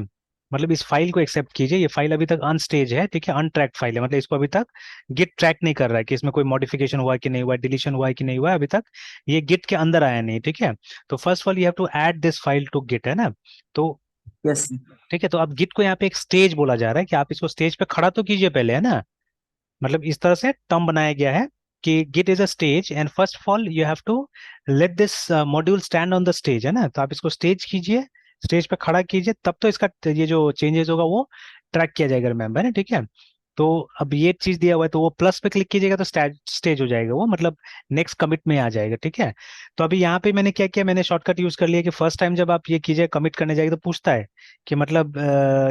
मतलब इस फाइल को एक्सेप्ट कीजिए, ये फाइल अभी तक अनस्टेज है। ठीक है, अनट्रैक्ड फाइल है, मतलब इसको अभी तक गिट ट्रैक नहीं कर रहा है कि इसमें कोई मॉडिफिकेशन हुआ है कि नहीं हुआ है, डिलीशन हुआ है कि नहीं हुआ है, अभी तक ये गिट के अंदर आया नहीं। ठीक है। तो first of all you have to add this file to Git, है ना। तो यस। ठीक है, तो अब गिट को यहाँ पे एक स्टेज बोला जा रहा है कि आप इसको स्टेज पे खड़ा तो कीजिए पहले, है ना। मतलब इस तरह से टर्म बनाया गया है कि Git is a stage, and first of all you have to let this module stand on the stage, है ना। तो आप इसको स्टेज कीजिए, स्टेज पे खड़ा कीजिए, तब तो इसका ये जो चेंजेस होगा वो ट्रैक किया जाएगा, रिमेम्बर है। ठीक है। तो अब ये चीज दिया हुआ है, तो वो प्लस पे क्लिक कीजिएगा तो स्टेज हो जाएगा वो, मतलब नेक्स्ट कमिट में आ जाएगा। ठीक है। तो अभी यहाँ पे मैंने क्या किया, मैंने शॉर्टकट यूज कर लिया कि फर्स्ट टाइम जब आप ये कीजिए कमिट करने जाएगा तो पूछता है कि मतलब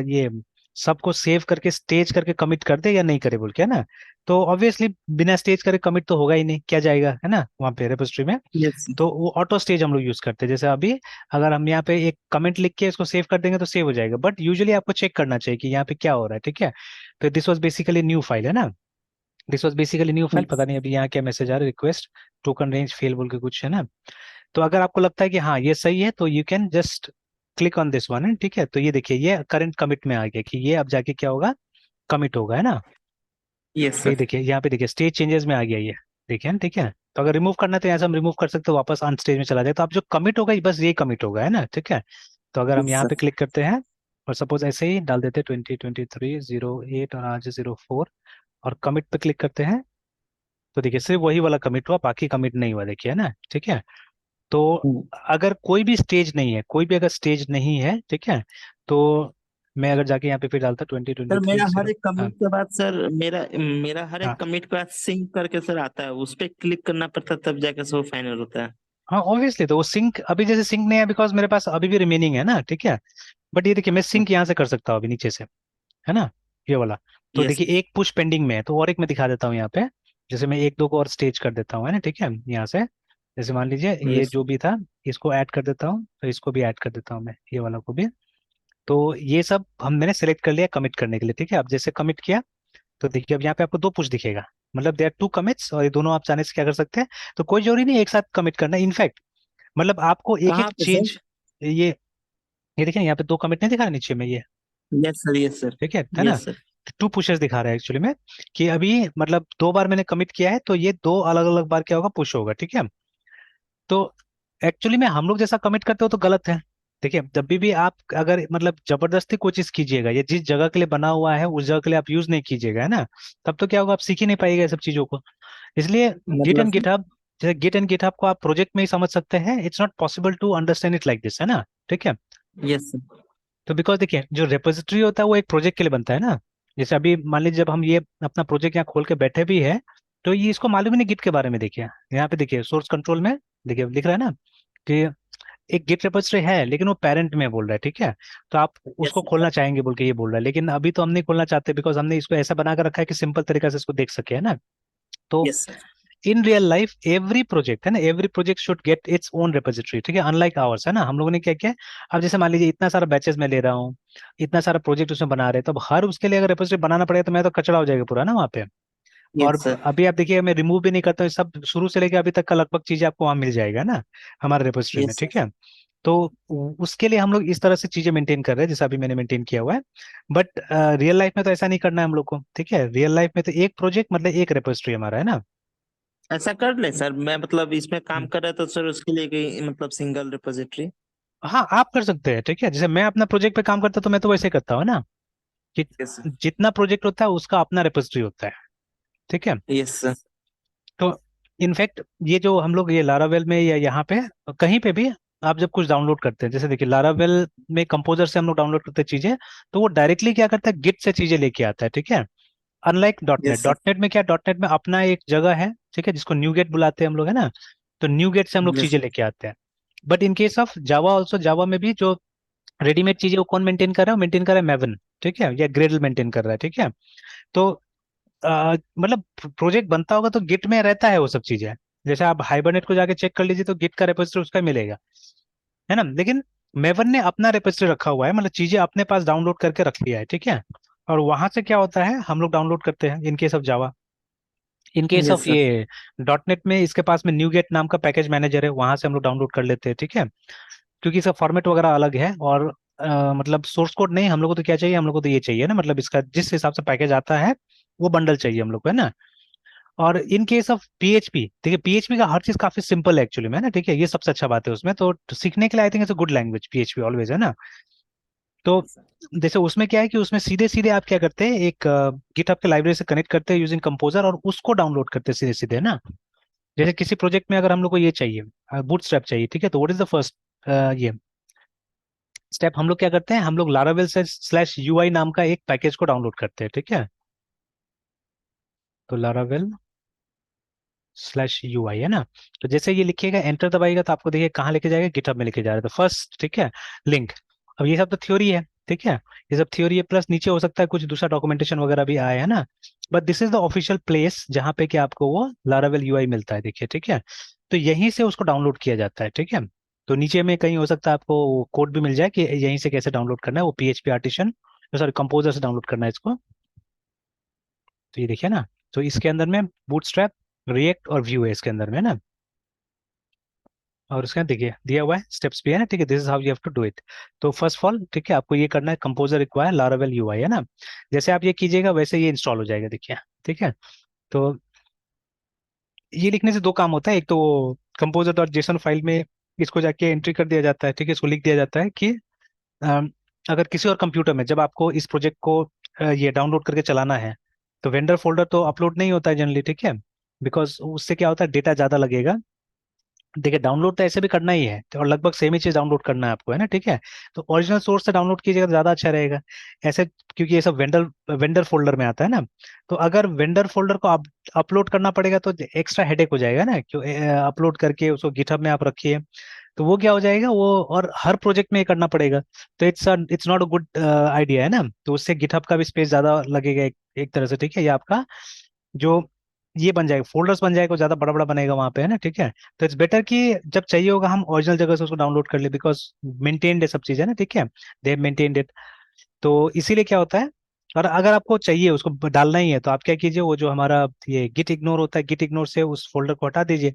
ये सबको सेव करके स्टेज करके कमिट कर दे या नहीं करे बोल के, है ना। तो ऑब्वियसली बिना स्टेज करे कमिट तो होगा ही नहीं, क्या जाएगा, है ना, वहाँ पे रेपोजिटरी में। यस। तो वो ऑटो स्टेज हम लोग यूज करते हैं। जैसे अभी अगर हम यहाँ पे एक कमेंट लिख के इसको सेव कर देंगे तो सेव हो जाएगा, बट यूजुअली आपको चेक करना चाहिए कि यहाँ पे क्या हो रहा है। ठीक है। तो this was basically new file, है ना। This was basically new file, पता नहीं अभी यहाँ क्या मैसेज आ रहा है, रिक्वेस्ट टोकन रेंज फेल बोल के कुछ, है ना। तो अगर आपको लगता है कि हाँ ये सही है तो you can just click on this one, है। ठीक है। तो ये देखिए ये करंट कमिट में आ गया कि ये अब जाके क्या होगा, कमिट होगा, है ना। यस तो ये सर। देखिए यहाँ पे देखिए स्टेज चेंजेस में आ गया ये, देखिए ना। ठीक है। तो अगर रिमूव करना है तो यहाँ से हम रिमूव कर सकते हो, वापस ऑन स्टेज में चला जाए, तो आप जो कमिट होगा बस ये कमिट होगा, है ना। ठीक है। तो अगर हम यस यहाँ पे सर। क्लिक करते हैं और सपोज ऐसे ही डाल देते हैं 2023 08 और आज 04, और कमिट पे क्लिक करते हैं, तो देखिए सिर्फ वही वाला कमिट हुआ, बाकी कमिट नहीं हुआ, देखिए, है ना। ठीक है। तो अगर कोई भी स्टेज नहीं है, कोई भी अगर स्टेज नहीं है, ठीक है, तो मैं अगर जाके यहाँ पे फिर डालता ट्वेंटी सर ट्वेंटी थ्री मेरा हर जीरो एक कमिट के बाद सर मेरा मेरा हर एक हाँ कमिट के बाद सिंक करके सर आता है, उस पे क्लिक करना पड़ता है तब जाके सो फाइनल होता है। हाँ ऑब्वियसली, तो वो सिंक अभी जैसे सिंक नहीं है बिकॉज मेरे पास अभी भी रिमेनिंग है ना। ठीक है। बट ये देखिए मैं सिंक यहाँ से कर सकता हूँ अभी नीचे से, है ना, ये वाला। तो यस। देखिए एक पुश पेंडिंग में है, तो और एक मैं दिखा देता हूँ यहाँ पे। जैसे मैं एक दो को और स्टेज कर देता हूँ, है ना। ठीक है, यहाँ से जैसे मान लीजिए ये यस। जो भी था इसको ऐड कर देता हूँ, तो इसको भी ऐड कर देता हूँ मैं, ये वाला को भी। तो ये सब हम मैंने सेलेक्ट कर लिया कमिट करने के लिए। ठीक है। अब जैसे कमिट किया तो देखिए अब यहाँ पे आपको दो पुश दिखेगा, मतलब दे आर टू कमिट्स, और ये दोनों आप चाहने से क्या कर सकते हैं। तो कोई जरूरी नहीं है एक साथ कमिट करना, इनफैक्ट मतलब आपको एक एक कहाँ पे सर? चेंज, ये देखिए यहाँ पे दो कमिट नहीं दिखा रहा नीचे में ये, यस सर। Yes sir. ठीक है ना। Yes sir. टू पुशेस दिखा रहा है एक्चुअली में, कि अभी मतलब दो बार मैंने कमिट किया है तो ये दो अलग अलग बार क्या होगा, पुश होगा। ठीक है। तो एक्चुअली में हम लोग जैसा कमिट करते हो तो गलत है। देखिए जब भी आप अगर मतलब जबरदस्ती कोई चीज कीजिएगा, ये जिस जगह के लिए बना हुआ है उस जगह के लिए आप यूज नहीं कीजिएगा, है ना, तब तो क्या होगा, आप सीख ही नहीं पाएगा ये सब चीजों को। इसलिए गिट मतलब एंड गिटहब, जैसे गिट एंड गिटहब को आप प्रोजेक्ट में ही समझ सकते हैं, it's not possible to understand it like this, है ना। ठीक है। Yes sir. तो बिकॉज देखिए जो रेपोजिटरी होता है वो एक प्रोजेक्ट के लिए बनता है ना। जैसे अभी मान लीजिए जब हम ये अपना प्रोजेक्ट यहाँ खोल के बैठे भी है, तो ये इसको मालूम ही नहीं गिट के बारे में। देखिए यहाँ पे देखिए सोर्स कंट्रोल में देखिए लिख रहा है ना कि एक गिट रेपोजिटरी है, लेकिन वो पेरेंट में बोल रहा है। ठीक है। तो आप यस उसको सर। खोलना चाहेंगे बोल के ये बोल रहा है, लेकिन अभी तो हम नहीं खोलना चाहते बिकॉज हमने इसको ऐसा बना कर रखा है कि सिंपल तरीका से इसको देख सके, है ना। तो yes sir. In real life every project, है ना, every project should get its own repository. ठीक है, अनलाइक आवर्स, है ना। हम लोगों ने क्या किया, अब जैसे मान लीजिए इतना सारा बैचेस में ले रहा हूँ, इतना सारा प्रोजेक्ट उसमें बना रहे हैं, तो अब हर उसके लिए अगर रेपोजिटरी बनाना पड़ेगा तो मैं तो कचरा हो जाएगा पूरा ना वहाँ पे। और यस सर। अभी आप देखिए मैं रिमूव भी नहीं करता हूँ, सब शुरू से लेकर अभी तक का लगभग चीजें आपको वहाँ मिल जाएगा ना हमारे रेपोजिटरी में। यस ठीक सर। है। तो उसके लिए हम लोग इस तरह से चीजें मेंटेन कर रहे हैं जैसा अभी मैंने मेंटेन किया हुआ है। बट रियल लाइफ में तो ऐसा नहीं करना है हम लोग को। ठीक है, रियल लाइफ में तो एक प्रोजेक्ट मतलब एक रेपोजिटरी हमारा, है ना। ऐसा कर ले सर, मैं मतलब इसमें काम हम्म। कर रहा था सर, उसके लिए कोई मतलब सिंगल रिपोजिटरी। हाँ आप कर सकते हैं। ठीक है, जैसे मैं अपना प्रोजेक्ट पे काम करता तो मैं तो वैसे ही करता हूँ ना कि यस सर। जितना प्रोजेक्ट होता है उसका अपना रेपोजिटरी होता है। ठीक है। Yes sir. तो इनफैक्ट ये जो हम लोग ये लारावेल में या यहाँ पे कहीं पे भी आप जब कुछ डाउनलोड करते हैं, जैसे देखिए लारावेल में कंपोजर से हम लोग डाउनलोड करते हैं चीजें, तो वो डायरेक्टली क्या करता है, गिट से चीजें लेके आता है। ठीक है। Unlike dot net, yes sir. Dot net में क्या, डॉट नेट में अपना एक जगह है, ठीक है, जिसको न्यू गेट बुलाते हैं हम लोग, है ना। तो न्यू गेट से हम लोग यस। चीजें लेके आते हैं। But in case of Java also, Java में भी जो रेडीमेड चीजें वो कौन मेंटेन कर रहा है, मेंटेन कर रहा है मेवन। ठीक है, या ग्रेडल मेंटेन कर रहा है। ठीक है। तो मतलब प्रोजेक्ट बनता होगा तो गिट में रहता है वो सब चीजें। जैसे आप हाइबरनेट को जाके चेक कर लीजिए तो गिट का रेपोजिटरी उसका मिलेगा, है ना। लेकिन मेवन ने अपना रेपोजिटरी रखा हुआ है, मतलब चीजें अपने पास डाउनलोड करके रख लिया है, ठीक है। और वहां से क्या होता है, हम लोग डाउनलोड करते हैं इन case of Java. In case yes of sir. ये डॉट नेट में इसके पास में न्यूगेट नाम का पैकेज मैनेजर है, वहां से हम लोग डाउनलोड कर लेते हैं, ठीक है। क्योंकि इसका फॉर्मेट वगैरह अलग है, और मतलब सोर्स कोड नहीं, हम लोग को तो क्या चाहिए, हम लोग को तो ये चाहिए ना, मतलब इसका जिस हिसाब से पैकेज आता है वो बंडल चाहिए हम लोग को, है ना। और इन केस ऑफ पीएचपी, देखिए पीएचपी का हर चीज काफी सिंपल है एक्चुअली में, है ना, ठीक है। ये सबसे अच्छा बात है उसमें, तो सीखने के लिए I think it's a good language PHP always, है ना। तो जैसे उसमें क्या है कि उसमें सीधे सीधे आप क्या करते हैं, एक गिटहब के लाइब्रेरी से कनेक्ट करते हैं यूजिंग कंपोजर, और उसको डाउनलोड करते हैं सीधे सीधे, है ना। जैसे किसी प्रोजेक्ट में अगर हम लोग को ये चाहिए, बूटस्ट्रैप चाहिए, ठीक है, तो व्हाट इज द फर्स्ट ये स्टेप, हम लोग क्या करते हैं, हम लोग लारावेल से स्लैश यूआई नाम का एक पैकेज को डाउनलोड करते हैं, ठीक है। तो लारावेल स्लैश यूआई, है ना। तो जैसे ये लिखिएगा, एंटर दबाइएगा, तो आपको देखिए कहाँ लेके जाएगा, गिटहब में लेके जा रहा है, तो फर्स्ट, ठीक है, लिंक। अब ये सब तो थ्योरी है, ठीक है, ये सब थ्योरी है, प्लस नीचे हो सकता है कुछ दूसरा डॉक्यूमेंटेशन वगैरह भी आए, है ना। But this is the official place जहाँ पे कि आपको वो लारावेल यूआई मिलता है, देखिए, ठीक है। तो यहीं से उसको डाउनलोड किया जाता है, ठीक है। तो नीचे में कहीं हो सकता है आपको कोड भी मिल जाए कि यहीं से कैसे डाउनलोड करना है, वो पीएचपी आर्टिशन, सॉरी कंपोजर से डाउनलोड करना है इसको। तो ये देखिए ना, तो इसके अंदर में बूटस्ट्रैप, रिएक्ट और व्यू है इसके अंदर में, है ना। और उसके देखिए दिया हुआ है, स्टेप्स भी है ना, ठीक है, this is how you have to do it. तो फर्स्ट ऑफ ऑल, ठीक है, आपको ये करना है, कंपोजर रिक्वायर लारावेल यूआई, है ना। जैसे आप ये कीजिएगा वैसे ये इंस्टॉल हो जाएगा, देखिए, ठीक है। तो ये लिखने से दो काम होता है, एक तो कंपोजर डॉट जेसन फाइल में इसको जाके एंट्री कर दिया जाता है, ठीक है, इसको लिख दिया जाता है कि अम, अगर किसी और कंप्यूटर में जब आपको इस प्रोजेक्ट को ये डाउनलोड करके चलाना है, तो वेंडर फोल्डर तो अपलोड नहीं होता है जनरली, ठीक है, बिकॉज उससे क्या होता है, डेटा ज्यादा लगेगा। देखिए डाउनलोड तो ऐसे भी करना ही है, तो और लगभग सेम ही चीज डाउनलोड करना है आपको, है ना, ठीक है। तो ओरिजिनल सोर्स से डाउनलोड कीजिएगा तो ज्यादा अच्छा रहेगा ऐसे, क्योंकि ये सब वेंडर वेंडर फोल्डर में आता है ना। तो अगर वेंडर फोल्डर को आप अपलोड करना पड़ेगा तो एक्स्ट्रा हेडेक हो जाएगा ना, क्यों अपलोड करके उसको गिटहब में आप रखिए, तो वो क्या हो जाएगा वो, और हर प्रोजेक्ट में ये करना पड़ेगा। तो it's not a good idea, है ना। तो उससे गिटहब का भी स्पेस ज्यादा लगेगा एक तरह से, ठीक है। ये आपका जो ये बन जाएगा, फोल्डर्स बन जाएगा, ज्यादा बड़ा बड़ा बनेगा वहां पे, है ना, ठीक है। तो इट्स बेटर कि जब चाहिए होगा हम ओरिजिनल जगह से उसको डाउनलोड कर ले, बिकॉज मेंटेन्ड है सब चीजें ना, ठीक है, दे मेंटेन्ड इट। तो इसीलिए क्या होता है, और अगर आपको चाहिए उसको डालना ही है तो आप क्या कीजिए, वो जो हमारा ये गिट इग्नोर होता है, गिट इग्नोर से उस फोल्डर को हटा दीजिए,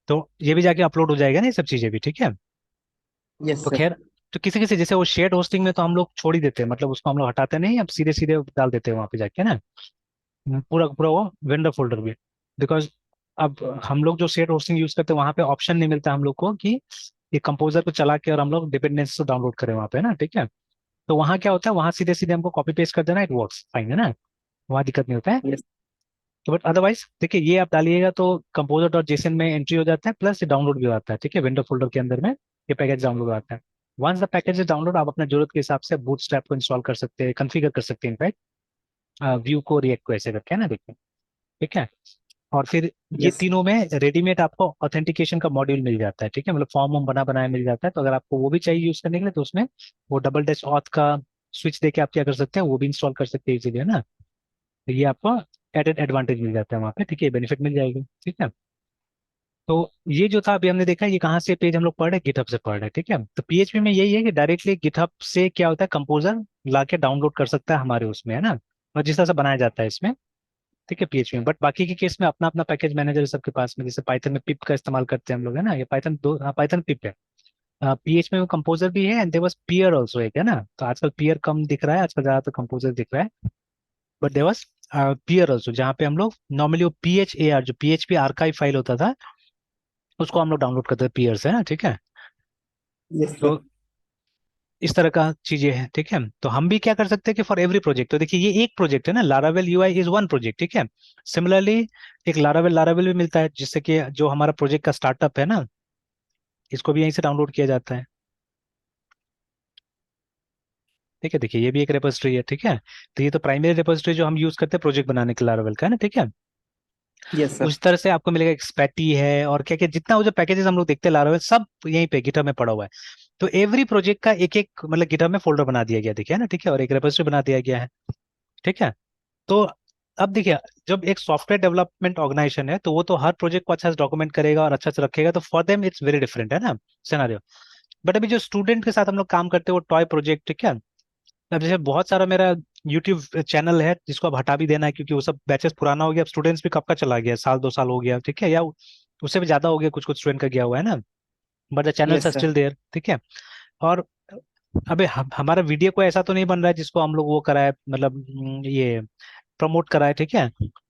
तो ये भी जाके अपलोड हो जाएगा ना, ये सब चीजें भी, ठीक है। यस तो सर। खैर, तो किसी किसी जैसे वो शेयर्ड होस्टिंग में तो हम लोग छोड़ ही देते हैं, मतलब उसको हम लोग हटाते नहीं, अब सीधे सीधे डाल देते हैं वहां पे जाके ना, पूरा पूरा वो वेंडर फोल्डर भी। बिकॉज अब हम लोग जो शेयर होस्टिंग यूज करते हैं वहां पे ऑप्शन नहीं मिलता हम लोग को कि ये कंपोजर को चला के और हम लोग डिपेंडेंसी डाउनलोड करें वहां पे ना, ठीक है। तो वहां क्या होता है, वहां सीधे सीधे हमको कॉपी पेस्ट कर देना, इट वर्क्स फाइन, है ना, वहां दिक्कत नहीं होता है। यस। तो बट अदरवाइज देखिए, ये आप डालिएगा तो कंपोजर डॉट जेसन में एंट्री हो जाता है, प्लस ये डाउनलोड भी हो जाता है, ठीक है, विंडो फोल्डर के अंदर में ये पैकेज डाउनलोड आता है। Once the package is download, आप अपने जरूरत के हिसाब से बूटस्ट्रैप को इंस्टॉल कर सकते हैं, कन्फिगर कर सकते हैं इनफैक्ट, व्यू को रिएक्ट को ऐसे करके, है ना, देखिए, ठीक है। और फिर ये यस। तीनों में रेडीमेड आपको ऑथेंटिकेशन का मॉड्यूल मिल जाता है, ठीक है, मतलब फॉर्म बना बनाया मिल जाता है। तो अगर आपको वो भी चाहिए यूज करने के लिए, तो उसमें वो डबल डैश ऑथ का स्विच देके आप क्या कर सकते हैं, वो भी इंस्टॉल कर सकते हैं इजीली, है ना। तो ये आपको एडेड एडवांटेज मिल जाता है वहाँ पे, ठीक है, बेनिफिट मिल जाएगी, ठीक है। तो ये जो था अभी हमने देखा, ये कहाँ से पेज हम लोग पढ़ रहे हैं, गिटहब से पढ़ रहे हैं, ठीक है। तो पीएचपी में यही है कि डायरेक्टली गिटहब से क्या होता है, कंपोजर ला के डाउनलोड कर सकता है हमारे उसमें, है ना, और जिस तरह से बनाया जाता है इसमें, ठीक है, पीएचपी में। बट बाकी के केस में अपना अपना पैकेज मैनेजर है सबके पास में, जैसे पाइथन में पिप का इस्तेमाल करते हैं हम लोग, है ना, ये पाइथन दो, पाइथन पिप है। पीएचपी में कंपोजर भी है, and there was PEAR also एक, है ना। तो आजकल पियर कम दिख रहा है, आजकल ज्यादातर कंपोजर दिख रहा है, but there was PEAR also, जहाँ पे हम लोग नॉर्मली वो PHAR जो पीएचपी आर्काइव फाइल होता था उसको हम लोग डाउनलोड करते थे पियर से, है ना, ठीक है। यस तो सर। इस तरह का चीजें हैं, ठीक है। तो हम भी क्या कर सकते हैं कि फॉर एवरी प्रोजेक्ट, तो देखिए ये एक प्रोजेक्ट है ना, Laravel UI is one project, ठीक है। सिमिलरली एक लारावेल लारावेल भी मिलता है, जिससे कि जो हमारा प्रोजेक्ट का स्टार्टअप है ना, इसको भी यहीं से डाउनलोड किया जाता है, ठीक है। देखिए ये भी एक रेपोजिटरी है, ठीक है। तो ये तो प्राइमरी रेपोजिटरी जो हम यूज करते हैं प्रोजेक्ट बनाने के लारावेल का, है ना, ठीक है। Yes sir. उस तरह से आपको मिलेगा एक्सपैटी है, और क्या क्या जितना वो जो पैकेजेस हम लोग देखते हैं लारावेल, सब यहीं पे गिटहब में पड़ा हुआ है। तो एवरी प्रोजेक्ट का एक एक मतलब गिटहब में फोल्डर बना दिया गया, देखिए, है ना, ठीक है, और एक रेपोजिटरी बना दिया गया है, ठीक है। तो अब देखिए, जब एक सॉफ्टवेयर डेवलपमेंट ऑर्गेनाइजेशन है तो वो तो हर प्रोजेक्ट को अच्छा से डॉक्यूमेंट करेगा और अच्छा से रखेगा, तो for them it's very different, है ना, सिनेरियो। बट अभी जो स्टूडेंट के साथ हम लोग काम करते हैं वो टॉय प्रोजेक्ट, ठीक है। अब जैसे बहुत सारा मेरा यूट्यूब चैनल है जिसको अब हटा भी देना है, क्योंकि वो सब बैचेस पुराना हो गया, अब स्टूडेंट्स भी कब का चला गया, साल 2 साल हो गया, ठीक है, या उससे भी ज्यादा हो गया, कुछ कुछ स्टूडेंट का गया हुआ है ना, but the channels yes are sir. Still there, ठीक है। और अबे हमारा वीडियो को ऐसा तो नहीं बन रहा है जिसको हम लोग वो कराए, मतलब ये प्रमोट कराए, ठीक है।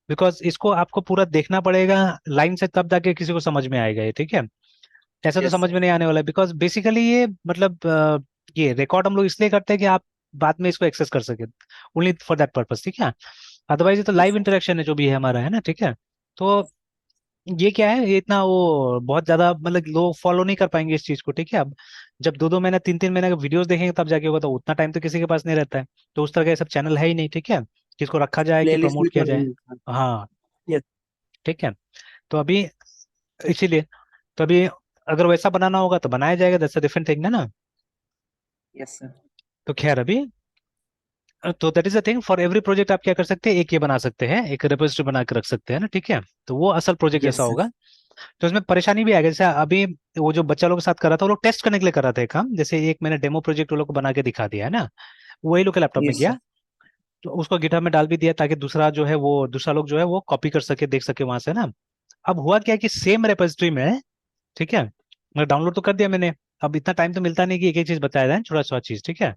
बिकॉज इसको आपको पूरा देखना पड़ेगा लाइन से, तब जाके किसी को समझ में आएगा ये, ठीक है। ऐसा तो यस समझ सर। में नहीं आने वाला है, बिकॉज बेसिकली ये मतलब ये रिकॉर्ड हम लोग इसलिए करते हैं कि आप बाद में इसको एक्सेस कर सके, ओनली फॉर दैट पर्पस, ठीक है। अदरवाइज ये तो यस लाइव सर। इंटरेक्शन है जो भी है हमारा, है ना, ठीक है। तो ये क्या है, ये इतना वो बहुत ज्यादा मतलब लोग फॉलो नहीं कर पाएंगे इस चीज को, ठीक है। अब जब 2 2 महीना 3 3 महीने का वीडियोस देखेंगे तब जाके होगा, तो उतना टाइम तो किसी के पास नहीं रहता है। तो उस तरह का ये सब चैनल है ही नहीं, ठीक है, जिसको रखा जाए कि प्लेलिस्ट भी प्रमोट किया कर जाए। रही है। हाँ, यस। ठीक है। तो अभी इसीलिए, तो अभी अगर वैसा बनाना होगा तो बनाया जाएगा, दैट्स अ डिफरेंट थिंग, है ना। Yes sir. तो खैर अभी, तो that is the thing, for every project आप क्या कर सकते हैं, एक ये बना सकते हैं, एक रेपोजिटरी बना के रख सकते हैं ना, ठीक है। तो वो असल प्रोजेक्ट जैसा यस सर। होगा। तो इसमें परेशानी भी आएगी, जैसे अभी वो जो बच्चा लोग के साथ कर रहा था वो लोग टेस्ट करने के लिए कर रहा था एक काम, जैसे एक मैंने डेमो प्रोजेक्ट वो लोग को बना के दिखा दिया है ना, वही लोग के लैपटॉप में यस सर। किया। तो उसको गिटहब में डाल भी दिया ताकि दूसरा जो है वो दूसरा लोग जो है वो कॉपी कर सके, देख सके वहां से ना। अब हुआ क्या कि सेम रेपोजिटरी में, ठीक है, मैं डाउनलोड तो कर दिया मैंने। अब इतना टाइम तो मिलता नहीं कि एक एक चीज बताया जाए, छोटा छोटा चीज, ठीक है।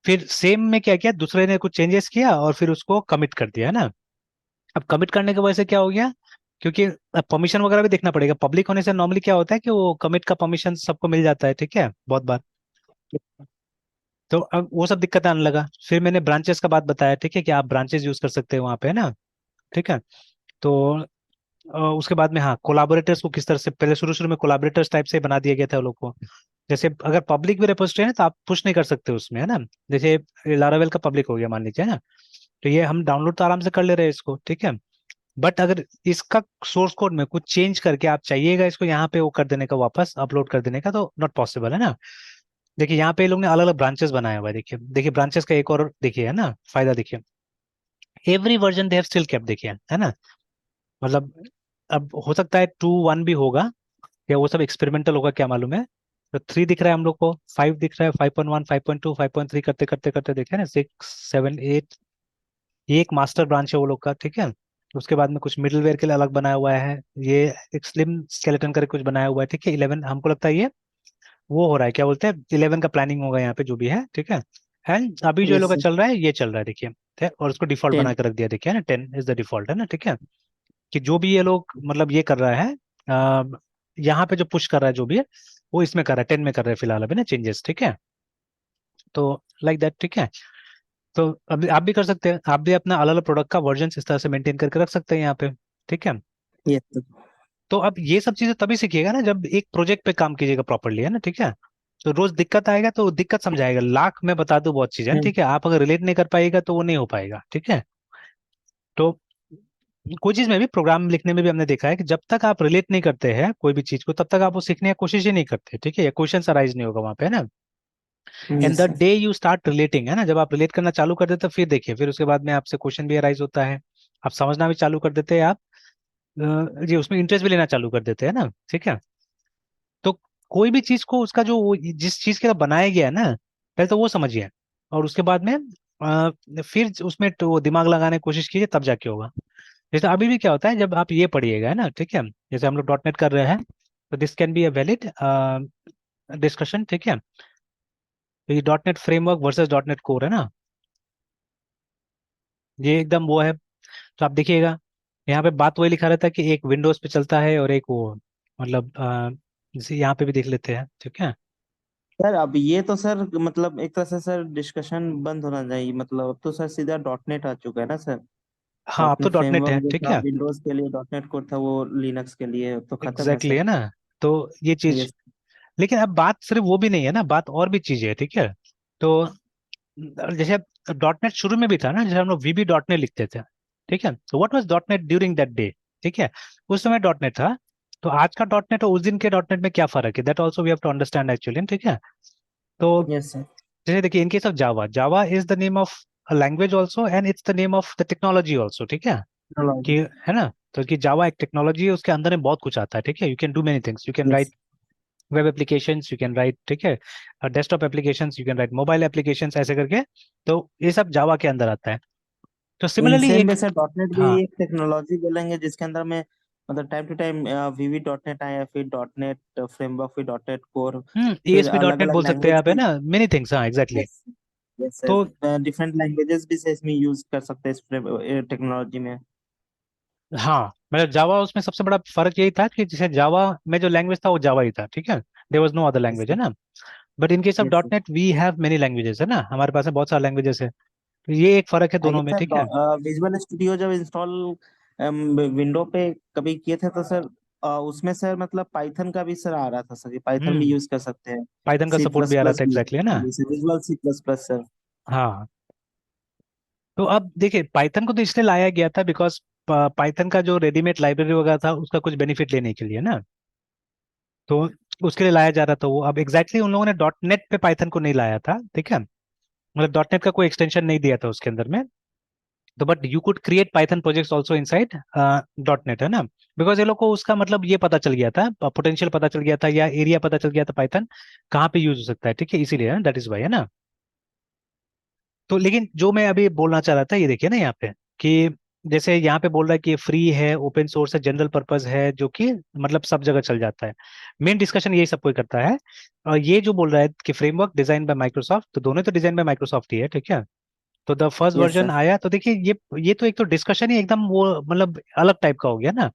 फिर सेम में क्या किया, दूसरे ने कुछ चेंजेस किया और फिर उसको कमिट कर दिया, है ना। अब कमिट करने की वजह से क्या हो गया, क्योंकि परमिशन वगैरह भी देखना पड़ेगा, पब्लिक होने से नॉर्मली क्या होता है कि वो कमिट का परमिशन सबको मिल जाता है, ठीक है, बहुत बार। तो अब वो सब दिक्कत आने लगा, फिर मैंने ब्रांचेस का बात बताया, ठीक है, कि आप ब्रांचेस यूज कर सकते हैं वहां पे, है ना, ठीक है। तो उसके बाद में हाँ, कोलाबोरेटर्स को किस तरह से, पहले शुरू शुरू में कोलाबोरेटर्स टाइप से बना दिया गया था वो लोग को। जैसे अगर पब्लिक भी रेपोजिटरी है ना तो आप पुश नहीं कर सकते उसमें, है ना। जैसे लारावेल का पब्लिक हो गया मान लीजिए, है ना। तो ये हम डाउनलोड तो आराम से कर ले रहे हैं इसको, ठीक है। बट अगर इसका सोर्स कोड में कुछ चेंज करके आप चाहिएगा इसको यहाँ पे वो कर देने का, वापस अपलोड कर देने का, तो नॉट पॉसिबल, है ना। देखिए यहाँ पे ये लोग ने अलग अलग ब्रांचेस बनाया हुआ है, देखिए देखिए ब्रांचेस का एक और देखिए, है ना, फायदा देखिए, every version they have still kept, देखिए, है ना। मतलब अब हो सकता है 2 1 भी होगा, या वो सब एक्सपेरिमेंटल होगा, क्या मालूम है। तो 3 दिख रहा है हम लोग को, 5 दिख रहा है, 5.1 5.2 5.3 करते करते करते देखे ना, 6 7 8। ये एक मास्टर ब्रांच है वो लोग का, ठीक है। उसके बाद में कुछ मिडलवेयर के लिए अलग बनाया हुआ है, ये एक स्लिम स्केलेटन करके कुछ बनाया हुआ है, ठीक है। 11 हमको लगता है ये वो हो रहा है, क्या बोलते हैं, 11 का प्लानिंग होगा यहाँ पे जो भी है, ठीक है। एंड अभी जो ये लोग यस का सर। चल रहा है ये चल रहा है, देखिए, ठीक है? और उसको डिफॉल्ट 10। बना के रख दिया, देखिए ना, 10 इज द डिफॉल्ट, है ना, ठीक है। कि जो भी ये लोग मतलब ये कर रहा है, अ, यहाँ पे जो पुश कर रहा है जो भी है, वो इसमें कर रहा है, 10 में कर रहा है फिलहाल अभी ना चेंजेस, ठीक है। तो लाइक दैट, ठीक है। तो अभी आप भी कर सकते हैं, आप भी अपना अलग अलग प्रोडक्ट का वर्जन इस तरह से मेंटेन करके रख सकते हैं यहाँ पे, ठीक है। Yes sir. तो अब ये सब चीजें तभी सीखिएगा ना जब एक प्रोजेक्ट पे काम कीजिएगा प्रॉपरली, है ना, ठीक है। तो रोज दिक्कत आएगा तो दिक्कत समझाएगा, लाख में बता दूं बहुत चीजें, है ना, ठीक है। आप अगर रिलेट नहीं कर पाएगा तो वो नहीं हो पाएगा, ठीक है। तो कोई चीज में भी, प्रोग्राम लिखने में भी हमने देखा है कि जब तक आप रिलेट नहीं करते हैं कोई भी चीज को, तब तक आप वो सीखने की कोशिश ही नहीं करते, ठीक है, या क्वेश्चन अराइज नहीं होगा वहां पे, है ना। And the yes sir. Day you start relating, है ना, जब आप रिलेट करना चालू कर देते हैं, फिर देखिए, फिर उसके बाद में आपसे क्वेश्चन भी अराइज होता है, आप समझना भी चालू कर देते हैं, आप जी उसमें इंटरेस्ट भी लेना चालू कर देते हैं ना, ठीक है। तो कोई भी चीज को उसका जो जिस चीज के लिए बनाया गया है ना, पहले तो वो समझिए, और उसके बाद में फिर उसमें तो वो दिमाग लगाने की कोशिश कीजिए, तब जाके होगा। जैसे अभी भी क्या होता है जब आप ये पढ़िएगा, है ना, ठीक है, जैसे हम लोग डॉट नेट कर रहे हैं, तो this can be a valid discussion, ठीक है। तो ये dot net framework versus dot net core है ना, ये एकदम वो है। तो आप देखिएगा, यहाँ पे बात वही लिखा रहता है कि एक विंडोज पे चलता है और एक वो, मतलब जैसे यहाँ पे भी देख लेते हैं, ठीक है। सर अब ये तो सर मतलब एक तरह से सर डिस्कशन बंद होना चाहिए, मतलब अब तो सर सीधा डॉट नेट आ चुका है ना सर। हाँ अब डॉट तो नेट डॉट नेट फ्रेमवर्क है, जो ठीक था है, विंडोज के लिए डॉट नेट कोड था, वो लिनक्स के लिए तो खत्म है एग्जैक्टली सर। है ना। तो ये चीज, यस। लेकिन अब बात सिर्फ वो भी नहीं है ना, बात और भी चीजें है, ठीक है। तो जैसे डॉट नेट शुरू में भी था ना, जैसे हम लोग वीबी डॉट नेट लिखते थे, ठीक है। तो what was dot net during that day, ठीक है, उस समय डॉट नेट था। तो आज का डॉट नेट और उस दिन के डॉट नेट में क्या फर्क है, that also we have to understand actually, ठीक है। तो यस सर। जैसे देखिए, in case of Java, Java is the name of language also and it's the name of the technology also, ठीक है, कि टेक्नोलॉजी। है ना। तो कि जावा एक टेक्नोलॉजी है, उसके अंदर में बहुत कुछ आता है, ठीक है। You can do many things, you can yes. Right web applications, you can write, ठीक है, desktop applications, you can write mobile applications, ऐसे करके। तो ये सब जावा के अंदर आता है। तो इन सिमिलरली सेम एक, वे से डॉट नेट भी हाँ, एक टेक्नोलॉजी बोलेंगे जिसके अंदर में मतलब time to time VB dot net आया, फिर डॉट नेट फ्रेमवर्क, फिर डॉट नेट कोर, फिर ASP डॉट अलग नेट अलग बोल सकते हैं लैंग्वेज आप, है भी। ना, मेनी थिंग्स, हाँ एग्जैक्टली। यस। यस तो सर, डिफरेंट लैंग्वेजेस भी से इसमें यूज कर सकते हैं इस टेक्नोलॉजी में। हाँ, मतलब जावा, उसमें सबसे बड़ा फर्क यही था कि जैसे जावा में जो लैंग्वेज था वो जावा ही था, ठीक है, there was no other yes language, है सर। ना। But in case of yes dot sir. Net we have many languages, है ना, हमारे पास में बहुत सारे लैंग्वेजेस है। तो ये एक फर्क है आइए दोनों में, सर, ठीक है। विजुअल स्टूडियो जब इंस्टॉल विंडो पे कभी किए थे तो सर उसमें सर मतलब पाइथन का भी सर आ रहा था सर, कि पाइथन भी हम्म यूज कर सकते हैं। पाइथन का सी सपोर्ट प्लस भी आ रहा प्लस था, भी, एग्जैक्टली, है ना। जैसे visual C plus plus sir. हाँ, तो अब देखिए, पाइथन को तो इसलिए लाया गया था बिकॉज पाइथन का जो रेडीमेड लाइब्रेरी वगैरह था उसका कुछ बेनिफिट लेने के लिए ना, तो उसके लिए लाया जा रहा था वो। अब एग्जैक्टली उन लोगों ने डॉट नेट पे पाइथन को नहीं लाया था, ठीक है, मतलब डॉट नेट का कोई एक्सटेंशन नहीं दिया था उसके अंदर में। तो but you could create Python projects also inside dot net, है ना। बिकॉज ये लोग को उसका मतलब ये पता चल गया था, पोटेंशियल पता चल गया था, या एरिया पता चल गया था पाइथन कहाँ पे यूज हो सकता है, ठीक है, इसीलिए दैट इज वाई, है ना। तो लेकिन जो मैं अभी बोलना चाह रहा था, ये देखिए ना यहाँ पे, कि जैसे यहाँ पे बोल रहा है कि फ्री है, ओपन सोर्स है, जनरल पर्पस है, जो कि मतलब सब जगह चल जाता है। मेन डिस्कशन यही सब कोई करता है। और ये जो बोल रहा है कि फ्रेमवर्क डिजाइन बाय माइक्रोसॉफ्ट, तो दोनों तो डिजाइन बाय माइक्रोसॉफ्ट ही है, ठीक है। तो the first yes version sir. आया तो देखिए, ये तो एक तो डिस्कशन ही एकदम वो मतलब अलग टाइप का हो गया ना,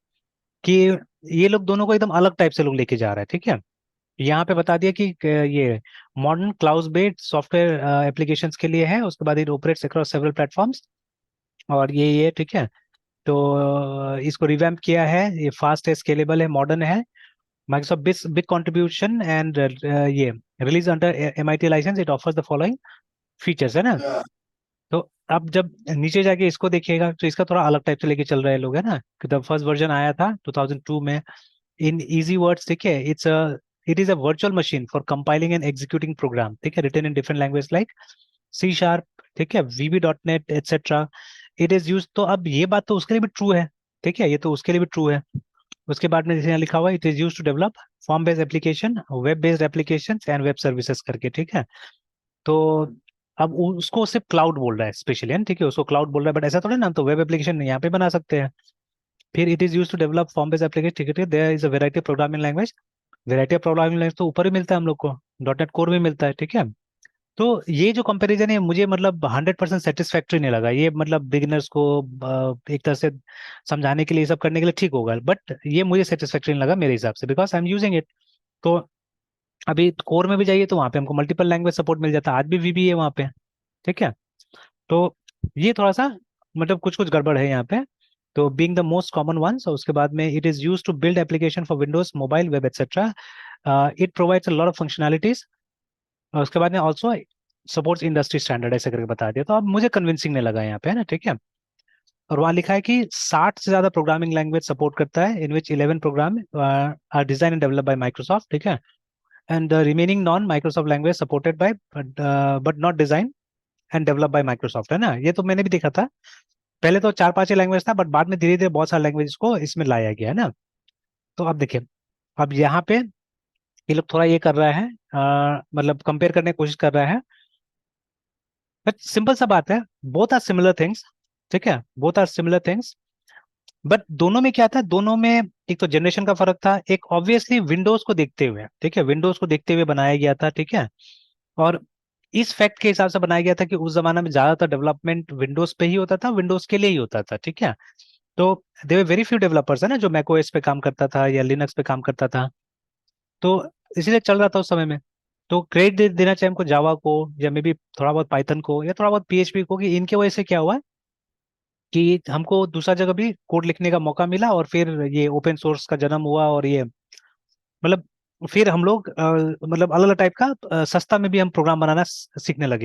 कि ये लोग दोनों को एकदम अलग टाइप से लोग लेके जा रहे हैं, ठीक है। यहाँ पे बता दिया कि ये modern cloud based software applications के लिए है, उसके बाद it operates across several platforms, और ये ठीक है। तो इसको रिवैम्प किया है, ये फास्ट है, स्केलेबल है, मॉडर्न है। Microsoft big big contribution and ये release under MIT license, it offers the following features, है ना। तो अब जब नीचे जाके इसको देखिएगा तो इसका थोड़ा अलग टाइप से लेके चल रहे लोग, है ना, कि द फर्स्ट वर्जन आया था 2002 में। इन इजी वर्ड्स, ठीक है, it is a virtual machine for compiling and executing program, ठीक है, written in different language like C#, ठीक है, VB.NET etcetera. It is use, तो अब ये बात तो उसके लिए भी ट्रू है, ठीक है, ये तो उसके लिए भी ट्रू है। उसके बाद में जैसे यहाँ लिखा हुआ है, it is use to develop form based application, web based application and web services करके, ठीक है। तो अब उसको सिर्फ क्लाउड बोल रहा है स्पेशली, है ना, ठीक है, उसको क्लाउड बोल रहा है, बट ऐसा थोड़ा ना, हम तो वेब एप्लीकेशन यहाँ पे बना सकते हैं। फिर it is use to develop form based application, ठीक है, there is a variety of programming language. Variety of programming language तो ऊपर भी मिलता है हम लोग को, डॉट नेट कोर भी मिलता है, ठीक है। तो ये जो कंपैरिजन है मुझे मतलब 100% सेटिस्फैक्ट्री नहीं लगा, ये मतलब बिगिनर्स को एक तरह से समझाने के लिए, ये सब करने के लिए ठीक होगा, बट ये मुझे सेटिस्फैक्ट्री नहीं लगा मेरे हिसाब से, because I am using it. तो अभी कोर में भी जाइए तो वहाँ पे हमको मल्टीपल लैंग्वेज सपोर्ट मिल जाता है, आज भी VB है वहाँ पे, ठीक है। तो ये थोड़ा सा मतलब कुछ कुछ गड़बड़ है यहाँ पे। तो being the most common ones, और उसके बाद में it is use to build application for Windows mobile web etcetera. It provides a lot of functionalities, और उसके बाद में ऑल्सो सपोर्ट्स इंडस्ट्री स्टैंडर्ड, ऐसे करके बता दिया। तो अब मुझे कन्विंसिंग नहीं लगा यहाँ पे, है ना, ठीक है। और वहाँ लिखा है कि 60 से ज्यादा प्रोग्रामिंग लैंग्वेज सपोर्ट करता है, in which 11 program are design and develop by Microsoft, ठीक है, and the remaining non Microsoft language supported by but not design and develop by Microsoft, है ना। ये तो मैंने भी देखा था, पहले तो 4-5 लैंग्वेज था, बट बाद में धीरे धीरे बहुत सारे लैंग्वेज को इसमें लाया गया, है ना। तो अब देखिए, अब यहाँ पे ये लोग थोड़ा ये कर रहा है, मतलब कंपेयर करने की कोशिश कर रहा है, बट सिंपल सा बात है, बोथ आर सिमिलर थिंग्स, ठीक है, both are similar things. But दोनों में क्या था, दोनों में एक तो जनरेशन का फर्क था, एक ऑब्वियसली विंडोज को देखते हुए, ठीक है, विंडोज को देखते हुए बनाया गया था, ठीक है। और इस फैक्ट के हिसाब से बनाया गया था कि उस जमाने में ज्यादातर डेवलपमेंट विंडोज पे ही होता था, विंडोज के लिए ही होता था, ठीक है। तो देयर वेरी फ्यू डेवलपर्स, है ना, जो मैक OS पे काम करता था या लिनक्स पे काम करता था। तो इसीलिए चल रहा था उस समय में। तो क्रेडिट देना चाहिए हमको जावा को, या मे बी थोड़ा बहुत पाइथन को, या थोड़ा बहुत PHP को, कि इनके वजह से क्या हुआ कि हमको दूसरा जगह भी कोड लिखने का मौका मिला, और फिर ये ओपन सोर्स का जन्म हुआ, और ये मतलब फिर हम लोग मतलब अलग अलग टाइप का सस्ता में भी हम प्रोग्राम बनाना सीखने लगे।